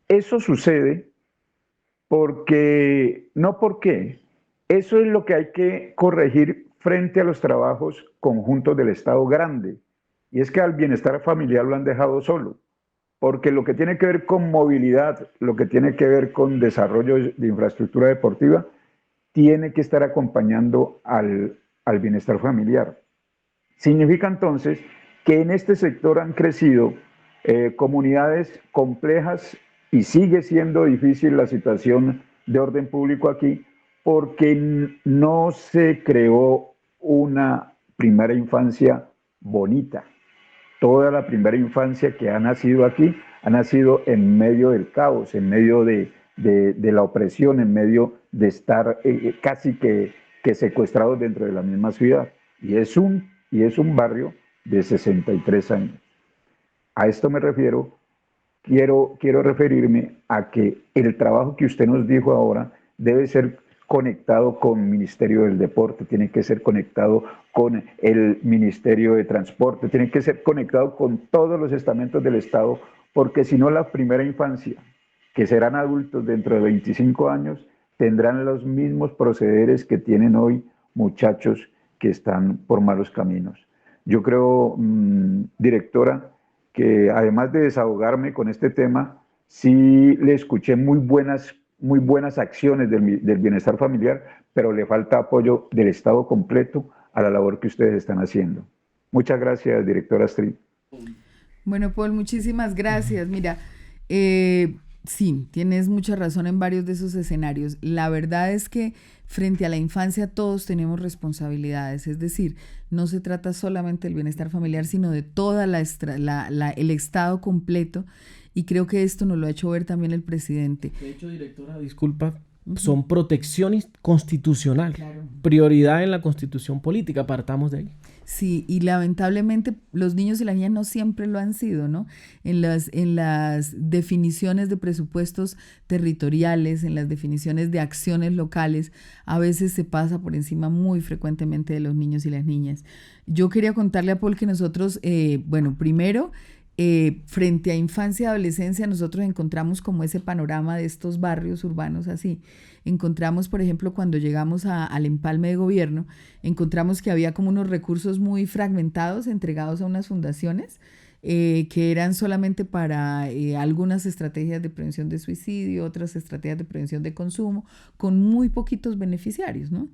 Eso sucede eso es lo que hay que corregir frente a los trabajos conjuntos del Estado grande, y es que al bienestar familiar lo han dejado solo, porque lo que tiene que ver con movilidad, lo que tiene que ver con desarrollo de infraestructura deportiva, tiene que estar acompañando al bienestar familiar. Significa entonces que en este sector han crecido comunidades complejas y sigue siendo difícil la situación de orden público aquí porque no se creó una primera infancia bonita. Toda la primera infancia que ha nacido aquí ha nacido en medio del caos, en medio de la opresión, en medio de estar casi que secuestrados dentro de la misma ciudad. Y es un barrio de 63 años. A esto me refiero. Quiero referirme a que el trabajo que usted nos dijo ahora debe ser conectado con el Ministerio del Deporte, tiene que ser conectado con el Ministerio de Transporte, tiene que ser conectado con todos los estamentos del Estado, porque si no la primera infancia, que serán adultos dentro de 25 años, tendrán los mismos procederes que tienen hoy muchachos que están por malos caminos. Yo creo, directora, que además de desahogarme con este tema, sí le escuché muy buenas acciones del bienestar familiar, pero le falta apoyo del Estado completo a la labor que ustedes están haciendo. Muchas gracias, directora Astrid. Bueno, Paul, muchísimas gracias. Mira, sí, tienes mucha razón en varios de esos escenarios. La verdad es que frente a la infancia todos tenemos responsabilidades, es decir, no se trata solamente del bienestar familiar, sino de toda el Estado completo, y creo que esto nos lo ha hecho ver también el presidente. De hecho, directora, disculpa, son protección constitucional, Claro. Prioridad en la constitución política, partamos de ahí. Sí, y lamentablemente los niños y las niñas no siempre lo han sido, ¿no? En las definiciones de presupuestos territoriales, en las definiciones de acciones locales, a veces se pasa por encima muy frecuentemente de los niños y las niñas. Yo quería contarle a Paul que nosotros, primero, frente a infancia y adolescencia, nosotros encontramos como ese panorama de estos barrios urbanos así. Encontramos, por ejemplo, cuando llegamos al empalme de gobierno, encontramos que había como unos recursos muy fragmentados entregados a unas fundaciones que eran solamente para algunas estrategias de prevención de suicidio, otras estrategias de prevención de consumo, con muy poquitos beneficiarios, ¿no?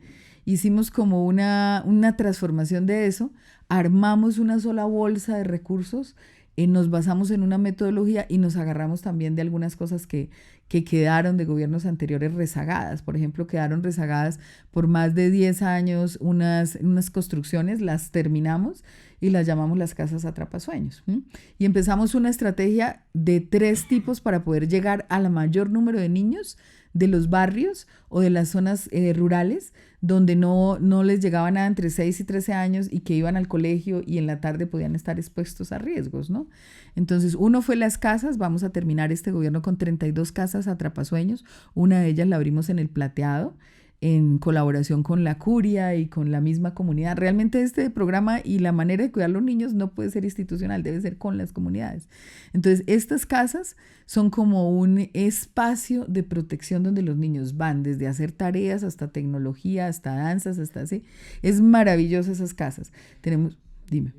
Hicimos como una transformación de eso, armamos una sola bolsa de recursos, nos basamos en una metodología y nos agarramos también de algunas cosas que quedaron de gobiernos anteriores rezagadas. Por ejemplo, quedaron rezagadas por más de 10 años unas construcciones, las terminamos y las llamamos las casas atrapasueños. Y empezamos una estrategia de 3 tipos para poder llegar al mayor número de niños de los barrios o de las zonas rurales donde no les llegaba nada entre 6 y 13 años y que iban al colegio y en la tarde podían estar expuestos a riesgos, ¿no? Entonces, uno fue las casas. Vamos a terminar este gobierno con 32 casas atrapasueños. Una de ellas la abrimos en El Plateado, en colaboración con la curia y con la misma comunidad. Realmente este programa y la manera de cuidar a los niños no puede ser institucional, debe ser con las comunidades. Entonces, estas casas son como un espacio de protección donde los niños van desde hacer tareas hasta tecnología, hasta danzas, hasta así. Es maravilloso esas casas. Dime.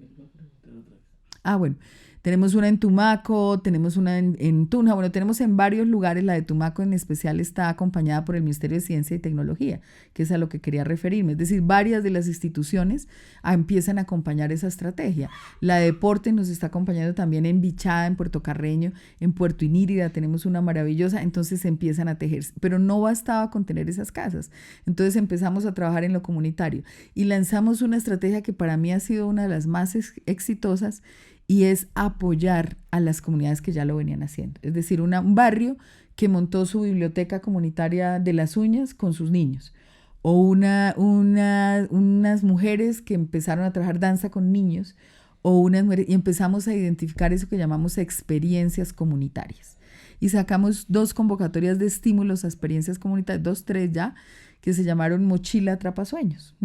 Bueno. Tenemos una en Tumaco, tenemos una en Tunja, bueno, tenemos en varios lugares. La de Tumaco en especial está acompañada por el Ministerio de Ciencia y Tecnología, que es a lo que quería referirme. Es decir, varias de las instituciones empiezan a acompañar esa estrategia. La de Deporte nos está acompañando también en Bichada, en Puerto Carreño, en Puerto Inírida tenemos una maravillosa, entonces se empiezan a tejer. Pero no bastaba con tener esas casas. Entonces empezamos a trabajar en lo comunitario y lanzamos una estrategia que para mí ha sido una de las más exitosas, y es apoyar a las comunidades que ya lo venían haciendo. Es decir, un barrio que montó su biblioteca comunitaria de las uñas con sus niños, o unas mujeres que empezaron a trabajar danza con niños, o unas mujeres, y empezamos a identificar eso que llamamos experiencias comunitarias. Y sacamos 2 convocatorias de estímulos a experiencias comunitarias, 3 ya, que se llamaron Mochila Atrapasueños.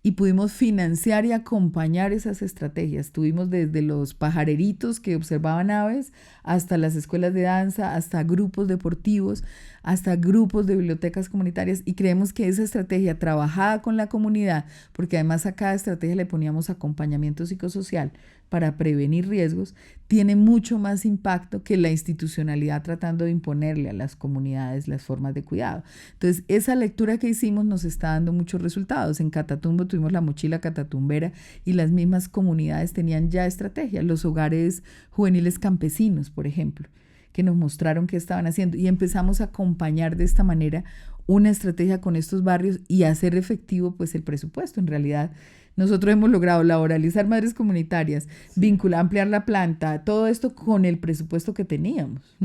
Y pudimos financiar y acompañar esas estrategias. Tuvimos desde los pajareritos que observaban aves, hasta las escuelas de danza, hasta grupos deportivos, hasta grupos de bibliotecas comunitarias. Y creemos que esa estrategia trabajada con la comunidad, porque además a cada estrategia le poníamos acompañamiento psicosocial para prevenir riesgos, tiene mucho más impacto que la institucionalidad tratando de imponerle a las comunidades las formas de cuidado. Entonces, esa lectura que hicimos nos está dando muchos resultados. En Catatumbo tuvimos la mochila catatumbera y las mismas comunidades tenían ya estrategias. Los hogares juveniles campesinos, por ejemplo, que nos mostraron qué estaban haciendo y empezamos a acompañar de esta manera una estrategia con estos barrios y hacer efectivo pues el presupuesto. En realidad nosotros hemos logrado laboralizar madres comunitarias, vincular, ampliar la planta, todo esto con el presupuesto que teníamos.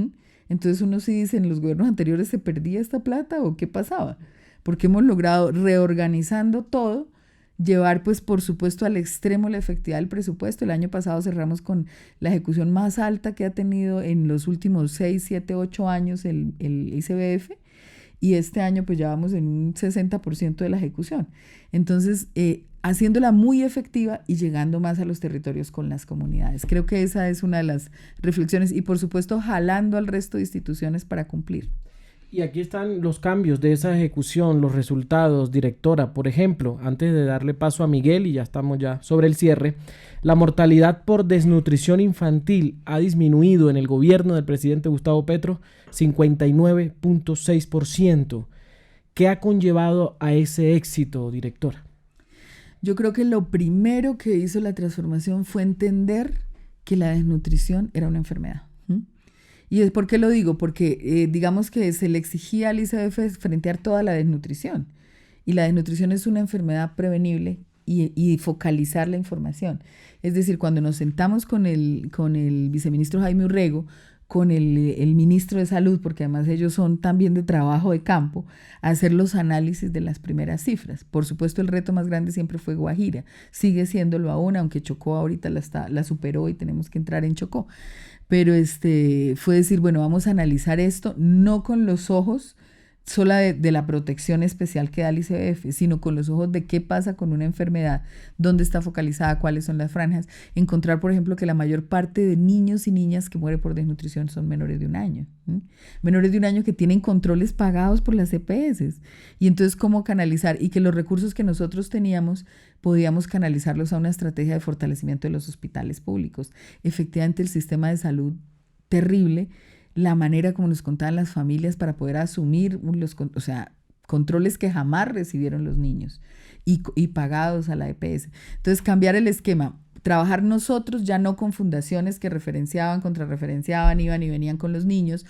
Entonces uno sí dice, ¿en los gobiernos anteriores se perdía esta plata o qué pasaba? Porque hemos logrado, reorganizando todo, llevar pues por supuesto al extremo la efectividad del presupuesto. El año pasado cerramos con la ejecución más alta que ha tenido en los últimos 6, 7, 8 años el ICBF, y este año pues ya vamos en un 60% de la ejecución. Entonces, haciéndola muy efectiva y llegando más a los territorios con las comunidades. Creo que esa es una de las reflexiones y por supuesto jalando al resto de instituciones para cumplir. Y aquí están los cambios de esa ejecución, los resultados, directora. Por ejemplo, antes de darle paso a Miguel, y ya estamos ya sobre el cierre, la mortalidad por desnutrición infantil ha disminuido en el gobierno del presidente Gustavo Petro 59.6%. ¿Qué ha conllevado a ese éxito, directora? Yo creo que lo primero que hizo la transformación fue entender que la desnutrición era una enfermedad. ¿Y es por qué lo digo? Porque digamos que se le exigía al ICBF frentear toda la desnutrición. Y la desnutrición es una enfermedad prevenible y focalizar la información. Es decir, cuando nos sentamos con el viceministro Jaime Urrego, con el ministro de Salud, porque además ellos son también de trabajo de campo, a hacer los análisis de las primeras cifras. Por supuesto, el reto más grande siempre fue Guajira. Sigue siéndolo aún, aunque Chocó ahorita la superó y tenemos que entrar en Chocó. Pero fue decir, bueno, vamos a analizar esto no con los ojos sola de la protección especial que da el ICBF, sino con los ojos de qué pasa con una enfermedad, dónde está focalizada, cuáles son las franjas. Encontrar, por ejemplo, que la mayor parte de niños y niñas que mueren por desnutrición son menores de 1 año. Menores de 1 año que tienen controles pagados por las EPS. Y entonces, ¿cómo canalizar? Y que los recursos que nosotros teníamos podíamos canalizarlos a una estrategia de fortalecimiento de los hospitales públicos. Efectivamente, el sistema de salud terrible, la manera como nos contaban las familias para poder asumir controles que jamás recibieron los niños y pagados a la EPS. Entonces, cambiar el esquema, trabajar nosotros ya no con fundaciones que referenciaban, contrarreferenciaban, iban y venían con los niños,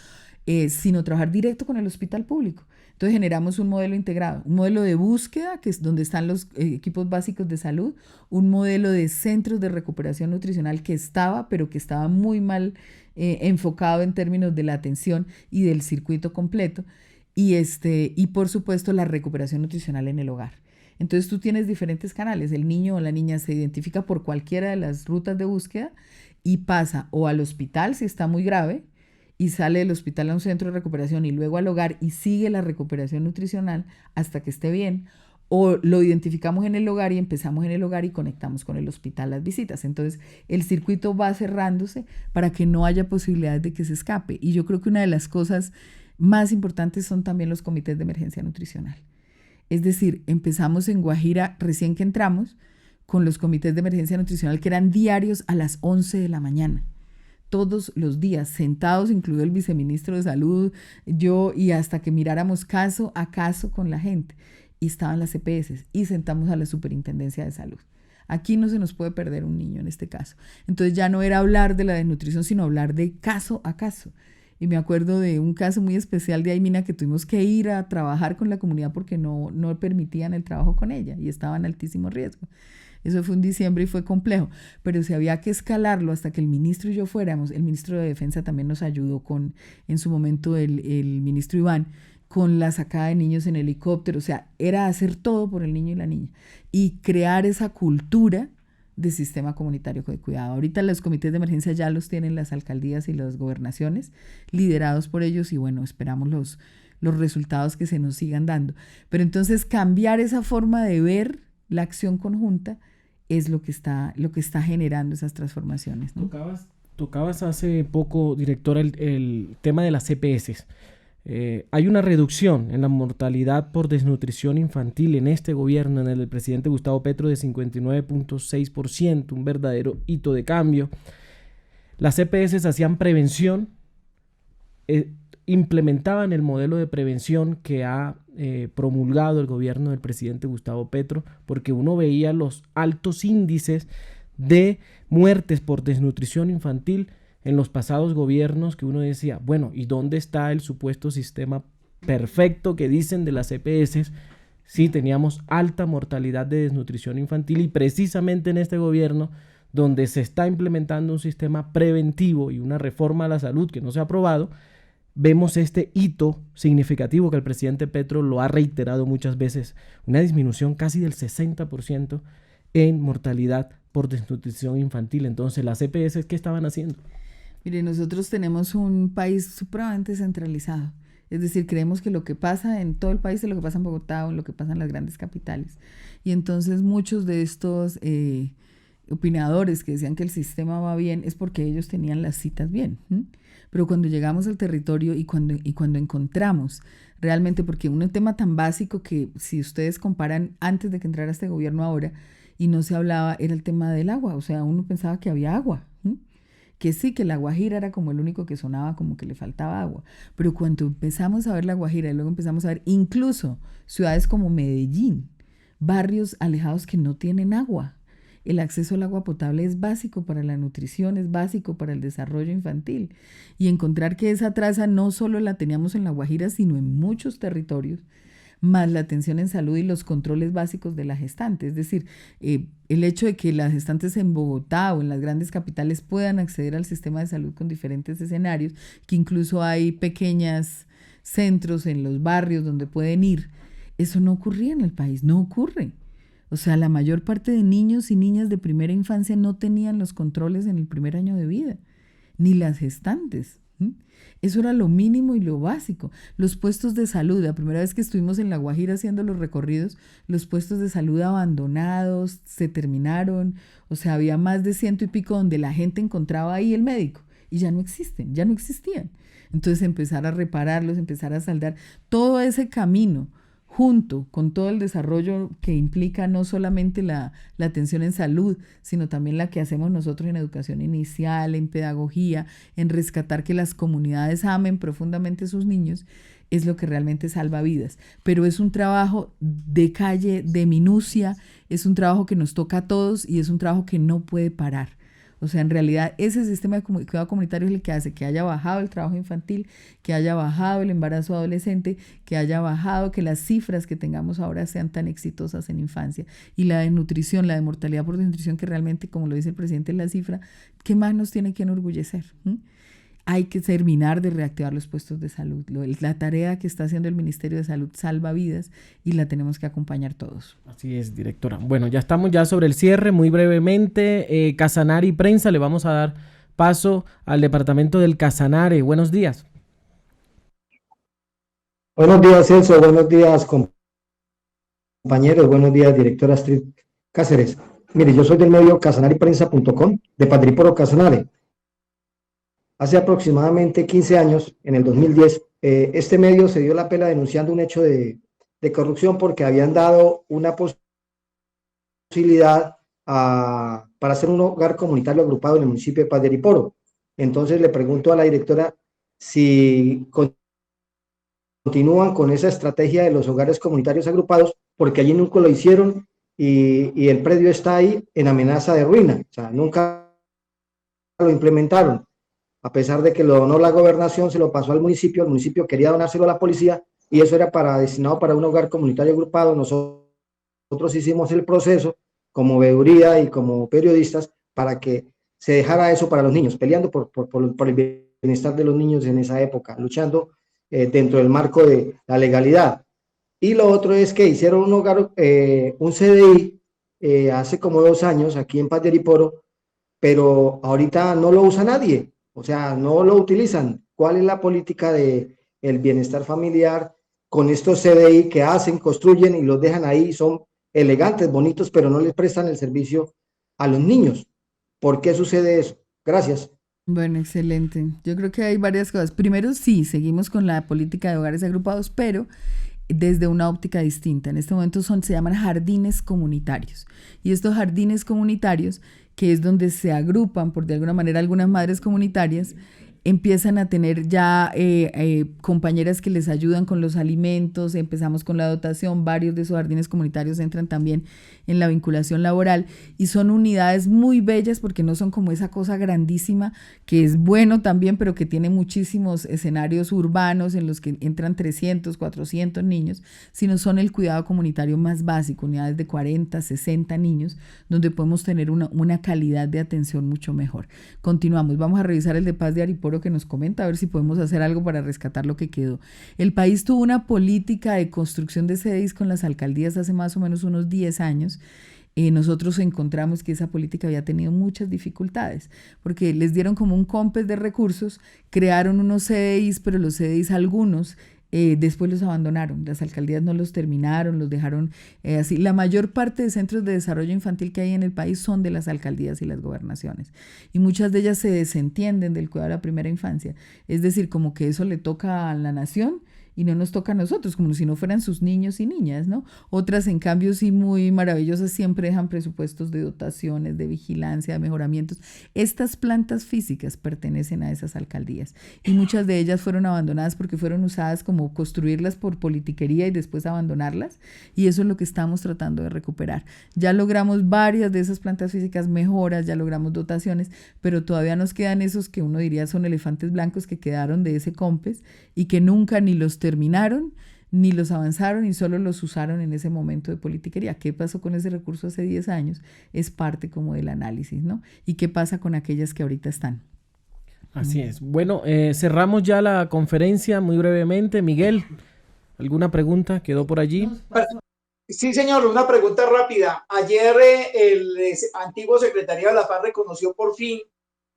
sino trabajar directo con el hospital público. Entonces generamos un modelo integrado, un modelo de búsqueda, que es donde están los equipos básicos de salud, un modelo de centros de recuperación nutricional que estaba muy mal enfocado en términos de la atención y del circuito completo, y por supuesto la recuperación nutricional en el hogar. Entonces tú tienes diferentes canales, el niño o la niña se identifica por cualquiera de las rutas de búsqueda y pasa o al hospital si está muy grave, y sale del hospital a un centro de recuperación y luego al hogar y sigue la recuperación nutricional hasta que esté bien, o lo identificamos en el hogar y empezamos en el hogar y conectamos con el hospital las visitas. Entonces el circuito va cerrándose para que no haya posibilidades de que se escape. Y yo creo que una de las cosas más importantes son también los comités de emergencia nutricional. Es decir, empezamos en Guajira recién que entramos con los comités de emergencia nutricional que eran diarios a las 11 de la mañana. Todos los días, sentados, incluido el viceministro de Salud, yo, y hasta que miráramos caso a caso con la gente. Y estaban las EPS y sentamos a la Superintendencia de Salud. Aquí no se nos puede perder un niño en este caso. Entonces ya no era hablar de la desnutrición, sino hablar de caso a caso. Y me acuerdo de un caso muy especial de Aymina que tuvimos que ir a trabajar con la comunidad porque no permitían el trabajo con ella y estaba en altísimo riesgo. Eso fue en diciembre y fue complejo, pero si había que escalarlo hasta que el ministro y yo fuéramos, el ministro de Defensa también nos ayudó en su momento el ministro Iván, con la sacada de niños en helicóptero, o sea, era hacer todo por el niño y la niña y crear esa cultura de sistema comunitario de cuidado. Ahorita los comités de emergencia ya los tienen las alcaldías y las gobernaciones, liderados por ellos, y bueno, esperamos los resultados que se nos sigan dando. Pero entonces cambiar esa forma de ver la acción conjunta es lo que está generando esas transformaciones, ¿no? Tocabas hace poco, directora, el tema de las EPS. Hay una reducción en la mortalidad por desnutrición infantil en este gobierno, en el del presidente Gustavo Petro, de 59.6%, un verdadero hito de cambio. Las EPS hacían prevención, implementaban el modelo de prevención que ha promulgado el gobierno del presidente Gustavo Petro, porque uno veía los altos índices de muertes por desnutrición infantil en los pasados gobiernos que uno decía, bueno, ¿y dónde está el supuesto sistema perfecto que dicen de las EPS? Sí, teníamos alta mortalidad de desnutrición infantil y precisamente en este gobierno, donde se está implementando un sistema preventivo y una reforma a la salud que no se ha aprobado, vemos este hito significativo que el presidente Petro lo ha reiterado muchas veces, una disminución casi del 60% en mortalidad por desnutrición infantil. Entonces, ¿las EPS qué estaban haciendo? Mire, nosotros tenemos un país supremamente centralizado. Es decir, creemos que lo que pasa en todo el país es lo que pasa en Bogotá o lo que pasa en las grandes capitales. Y entonces muchos de estos opinadores que decían que el sistema va bien es porque ellos tenían las citas bien. Pero cuando llegamos al territorio y cuando encontramos realmente, porque un tema tan básico que si ustedes comparan antes de que entrara este gobierno ahora y no se hablaba, era el tema del agua. O sea, uno pensaba que había agua. Que sí, que la Guajira era como el único que sonaba como que le faltaba agua, pero cuando empezamos a ver la Guajira y luego empezamos a ver incluso ciudades como Medellín, barrios alejados que no tienen agua, el acceso al agua potable es básico para la nutrición, es básico para el desarrollo infantil, y encontrar que esa traza no solo la teníamos en la Guajira, sino en muchos territorios, más la atención en salud y los controles básicos de la gestante. Es decir, el hecho de que las gestantes en Bogotá o en las grandes capitales puedan acceder al sistema de salud con diferentes escenarios, que incluso hay pequeños centros en los barrios donde pueden ir, eso no ocurría en el país, no ocurre. O sea, la mayor parte de niños y niñas de primera infancia no tenían los controles en el primer año de vida, ni las gestantes. Eso era lo mínimo y lo básico. Los puestos de salud, la primera vez que estuvimos en La Guajira haciendo los recorridos, los puestos de salud abandonados, se terminaron, o sea, había más de 100 y pico donde la gente encontraba ahí el médico y ya no existen, ya no existían. Entonces empezar a repararlos, empezar a saldar todo ese camino junto con todo el desarrollo que implica no solamente la atención en salud, sino también la que hacemos nosotros en educación inicial, en pedagogía, en rescatar que las comunidades amen profundamente a sus niños, es lo que realmente salva vidas. Pero es un trabajo de calle, de minucia, es un trabajo que nos toca a todos y es un trabajo que no puede parar. O sea, en realidad ese sistema de cuidado comunitario es el que hace que haya bajado el trabajo infantil, que haya bajado el embarazo adolescente, que haya bajado, que las cifras que tengamos ahora sean tan exitosas en infancia. Y la desnutrición, la de mortalidad por desnutrición, que realmente, como lo dice el presidente, es la cifra que más nos tiene que enorgullecer. Hay que terminar de reactivar los puestos de salud. La tarea que está haciendo el Ministerio de Salud salva vidas y la tenemos que acompañar todos. Así es, directora. Bueno, ya estamos ya sobre el cierre. Muy brevemente, Casanare Prensa, le vamos a dar paso al departamento del Casanare. Buenos días. Buenos días, Celso. Buenos días, compañeros. Buenos días, directora Astrid Cáceres. Mire, yo soy del medio casanareprensa.com de Padríporo Casanare. Hace aproximadamente 15 años, en el 2010, este medio se dio la pela denunciando un hecho de corrupción porque habían dado una posibilidad para hacer un hogar comunitario agrupado en el municipio de Padríporo. Entonces le pregunto a la directora si continúan con esa estrategia de los hogares comunitarios agrupados, porque allí nunca lo hicieron y el predio está ahí en amenaza de ruina. O sea, nunca lo implementaron. A pesar de que lo donó la gobernación, se lo pasó al municipio, el municipio quería donárselo a la policía y eso era destinado para un hogar comunitario agrupado. Nosotros hicimos el proceso como veeduría y como periodistas para que se dejara eso para los niños, peleando por el bienestar de los niños en esa época, luchando dentro del marco de la legalidad. Y lo otro es que hicieron un hogar, un CDI hace como 2 años aquí en Padríporo, pero ahorita no lo usa nadie. O sea, no lo utilizan. ¿Cuál es la política de el bienestar familiar con estos CDI que hacen, construyen y los dejan ahí? Son elegantes, bonitos, pero no les prestan el servicio a los niños. ¿Por qué sucede eso? Gracias. Bueno, excelente. Yo creo que hay varias cosas. Primero, sí, seguimos con la política de hogares agrupados, pero desde una óptica distinta. En este momento se llaman jardines comunitarios. Y estos jardines comunitarios, que es donde se agrupan, por de alguna manera, algunas madres comunitarias, empiezan a tener ya compañeras que les ayudan con los alimentos, empezamos con la dotación, varios de esos jardines comunitarios entran también en la vinculación laboral y son unidades muy bellas porque no son como esa cosa grandísima que es bueno también, pero que tiene muchísimos escenarios urbanos en los que entran 300, 400 niños, sino son el cuidado comunitario más básico, unidades de 40, 60 niños, donde podemos tener una calidad de atención mucho mejor. Continuamos, vamos a revisar el de Paz de Ariporo que nos comenta, a ver si podemos hacer algo para rescatar lo que quedó. El país tuvo una política de construcción de CDIs con las alcaldías hace más o menos unos 10 años. Nosotros encontramos que esa política había tenido muchas dificultades, porque les dieron como un COMPES de recursos, crearon unos CDIs, pero los CDIs algunos después los abandonaron, las alcaldías no los terminaron, los dejaron así. La mayor parte de centros de desarrollo infantil que hay en el país son de las alcaldías y las gobernaciones, y muchas de ellas se desentienden del cuidado de la primera infancia, es decir, como que eso le toca a la nación y no nos toca a nosotros, como si no fueran sus niños y niñas, ¿no? Otras, en cambio, sí muy maravillosas, siempre dejan presupuestos de dotaciones, de vigilancia, de mejoramientos. Estas plantas físicas pertenecen a esas alcaldías y muchas de ellas fueron abandonadas porque fueron usadas como construirlas por politiquería y después abandonarlas, y eso es lo que estamos tratando de recuperar. Ya logramos varias de esas plantas físicas mejoras, ya logramos dotaciones, pero todavía nos quedan esos que uno diría son elefantes blancos que quedaron de ese COMPES y que nunca ni los terminaron, ni los avanzaron y solo los usaron en ese momento de politiquería. ¿Qué pasó con ese recurso hace 10 años? Es parte como del análisis, ¿no? ¿Y qué pasa con aquellas que ahorita están? Así es. Bueno, cerramos ya la conferencia muy brevemente. Miguel, ¿alguna pregunta? ¿Quedó por allí? Sí, señor, una pregunta rápida. Ayer el antiguo secretario de la Paz reconoció por fin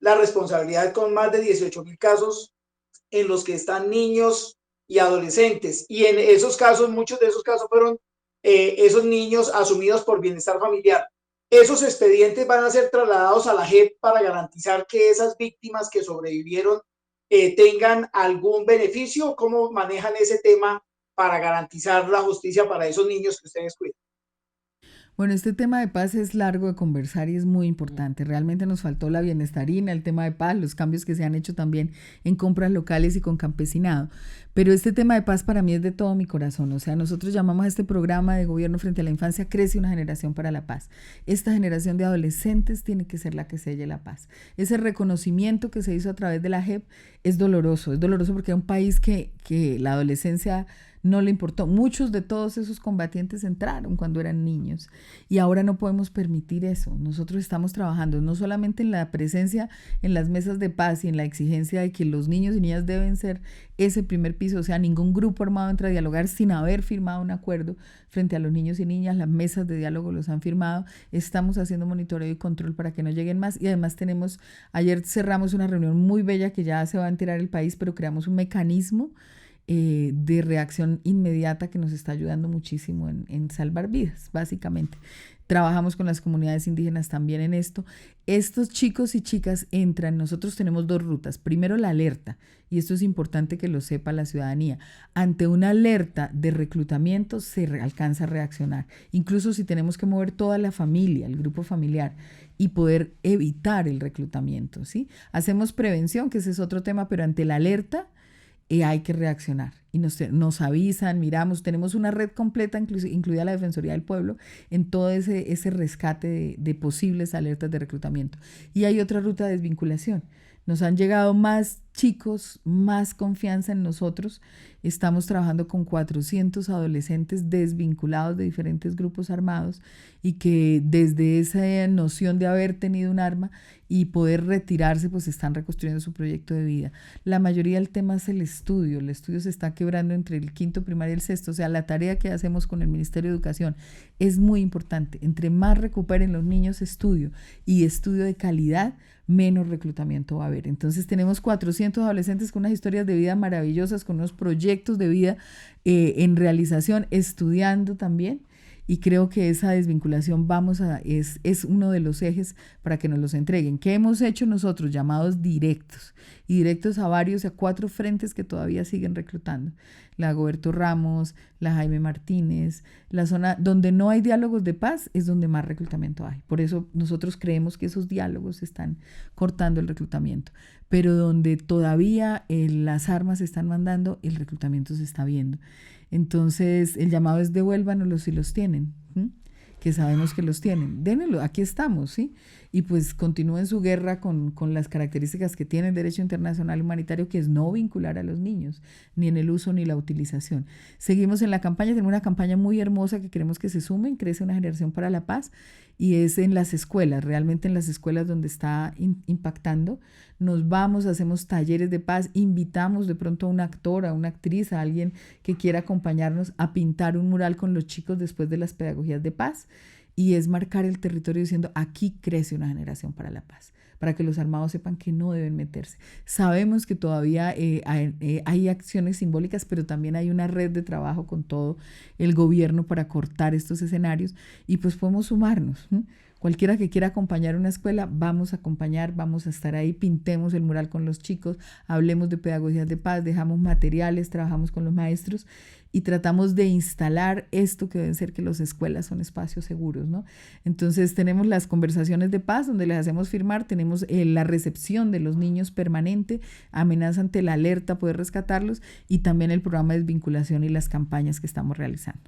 la responsabilidad con más de 18.000 casos en los que están niños y adolescentes, y en esos casos, muchos de esos casos fueron esos niños asumidos por bienestar familiar. Esos expedientes van a ser trasladados a la JEP para garantizar que esas víctimas que sobrevivieron tengan algún beneficio. ¿Cómo manejan ese tema para garantizar la justicia para esos niños que ustedes cuidan? Bueno, este tema de paz es largo de conversar y es muy importante. Realmente nos faltó la bienestarina, el tema de paz, los cambios que se han hecho también en compras locales y con campesinado. Pero este tema de paz para mí es de todo mi corazón. O sea, nosotros llamamos a este programa de gobierno frente a la infancia Crece una generación para la paz. Esta generación de adolescentes tiene que ser la que selle la paz. Ese reconocimiento que se hizo a través de la JEP es doloroso porque es un país que la adolescencia no le importó. Muchos de todos esos combatientes entraron cuando eran niños y ahora no podemos permitir eso. Nosotros estamos trabajando no solamente en la presencia en las mesas de paz y en la exigencia de que los niños y niñas deben ser ese primer piso, o sea, ningún grupo armado entra a dialogar sin haber firmado un acuerdo frente a los niños y niñas. Las mesas de diálogo los han firmado, estamos haciendo monitoreo y control para que no lleguen más, y además ayer cerramos una reunión muy bella que ya se va a enterar el país, pero creamos un mecanismo de reacción inmediata que nos está ayudando muchísimo en salvar vidas, básicamente. Trabajamos con las comunidades indígenas también en esto. Estos chicos y chicas entran, nosotros tenemos 2 rutas. Primero, la alerta, y esto es importante que lo sepa la ciudadanía. Ante una alerta de reclutamiento se alcanza a reaccionar, incluso si tenemos que mover toda la familia, el grupo familiar, y poder evitar el reclutamiento, ¿sí? Hacemos prevención, que ese es otro tema, pero ante la alerta hay que reaccionar y nos avisan, miramos, tenemos una red completa, incluida la Defensoría del Pueblo, en todo ese rescate de posibles alertas de reclutamiento. Y hay otra ruta de desvinculación. Nos han llegado más chicos, más confianza en nosotros. Estamos trabajando con 400 adolescentes desvinculados de diferentes grupos armados y que desde esa noción de haber tenido un arma y poder retirarse, pues están reconstruyendo su proyecto de vida. La mayoría del tema es el estudio se está quebrando entre el 5º primaria y el 6º, o sea, la tarea que hacemos con el Ministerio de Educación es muy importante. Entre más recuperen los niños estudio y estudio de calidad, menos reclutamiento va a haber. Entonces tenemos 400 adolescentes con unas historias de vida maravillosas, con unos proyectos de vida en realización, estudiando también, y creo que esa desvinculación es uno de los ejes para que nos los entreguen. ¿Qué hemos hecho nosotros? Llamados directos, y directos a 4 frentes que todavía siguen reclutando. La Goberto Ramos, la Jaime Martínez, la zona donde no hay diálogos de paz es donde más reclutamiento hay. Por eso nosotros creemos que esos diálogos están cortando el reclutamiento. Pero donde todavía las armas se están mandando, el reclutamiento se está viendo. Entonces el llamado es devuélvanoslos si los tienen, que sabemos que los tienen. Dénenlo, aquí estamos, ¿sí? Y pues continúen su guerra con las características que tiene el derecho internacional humanitario, que es no vincular a los niños, ni en el uso ni la utilización. Seguimos en la campaña, tenemos una campaña muy hermosa que queremos que se sumen, Crece una generación para la paz, y es en las escuelas, realmente en las escuelas donde está impactando. Nos vamos, hacemos talleres de paz, invitamos de pronto a una actora, a una actriz, a alguien que quiera acompañarnos a pintar un mural con los chicos después de las pedagogías de paz, y es marcar el territorio diciendo aquí crece una generación para la paz, para que los armados sepan que no deben meterse. Sabemos que todavía hay acciones simbólicas, pero también hay una red de trabajo con todo el gobierno para cortar estos escenarios, y pues podemos sumarnos. Cualquiera que quiera acompañar una escuela, vamos a acompañar, vamos a estar ahí, pintemos el mural con los chicos, hablemos de pedagogías de paz, dejamos materiales, trabajamos con los maestros y tratamos de instalar esto que debe ser que las escuelas son espacios seguros, ¿no? Entonces tenemos las conversaciones de paz donde les hacemos firmar, tenemos la recepción de los niños permanente, amenaza ante la alerta, poder rescatarlos, y también el programa de desvinculación y las campañas que estamos realizando.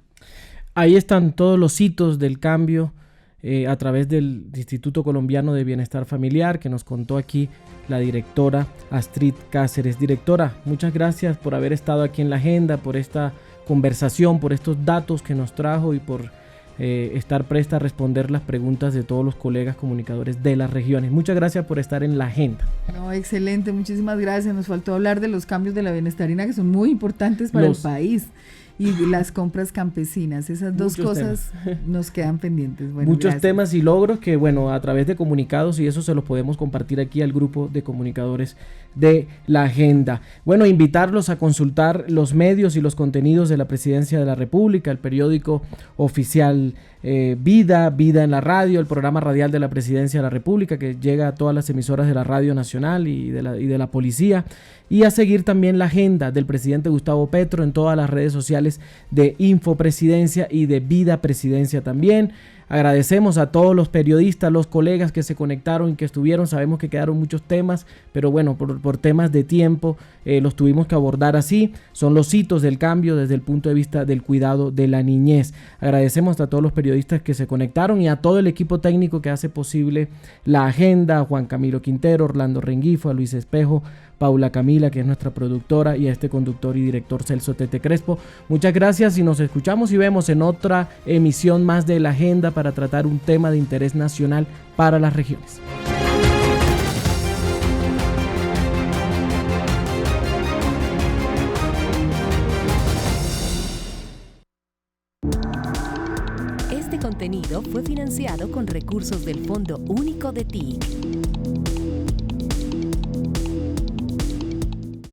Ahí están todos los hitos del cambio a través del Instituto Colombiano de Bienestar Familiar, que nos contó aquí la directora Astrid Cáceres. Directora, muchas gracias por haber estado aquí en la agenda, por esta conversación, por estos datos que nos trajo y por estar presta a responder las preguntas de todos los colegas comunicadores de las regiones. Muchas gracias por estar en la agenda. No, excelente, muchísimas gracias. Nos faltó hablar de los cambios de la bienestarina, que son muy importantes para el país, y las compras campesinas. Esas dos cosas nos quedan pendientes. Bueno, muchos gracias. temas y logros que, bueno, a través de comunicados, y eso se los podemos compartir aquí al grupo de comunicadores de la agenda. Bueno, invitarlos a consultar los medios y los contenidos de la Presidencia de la República, el periódico oficial Vida en la radio, el programa radial de la Presidencia de la República, que llega a todas las emisoras de la Radio Nacional y de la Policía, y a seguir también la agenda del presidente Gustavo Petro en todas las redes sociales de Infopresidencia y de Vida Presidencia también. Agradecemos a todos los periodistas, los colegas que se conectaron y que estuvieron. Sabemos que quedaron muchos temas, pero bueno, por temas de tiempo los tuvimos que abordar así. Son los hitos del cambio desde el punto de vista del cuidado de la niñez. Agradecemos a todos los periodistas que se conectaron y a todo el equipo técnico que hace posible la agenda, a Juan Camilo Quintero, Orlando Rengifo, a Luis Espejo, Paula Camila, que es nuestra productora, y a este conductor y director Celso Tete Crespo. Muchas gracias y nos escuchamos y vemos en otra emisión más de la agenda para tratar un tema de interés nacional para las regiones. Este contenido fue financiado con recursos del Fondo Único de TIC.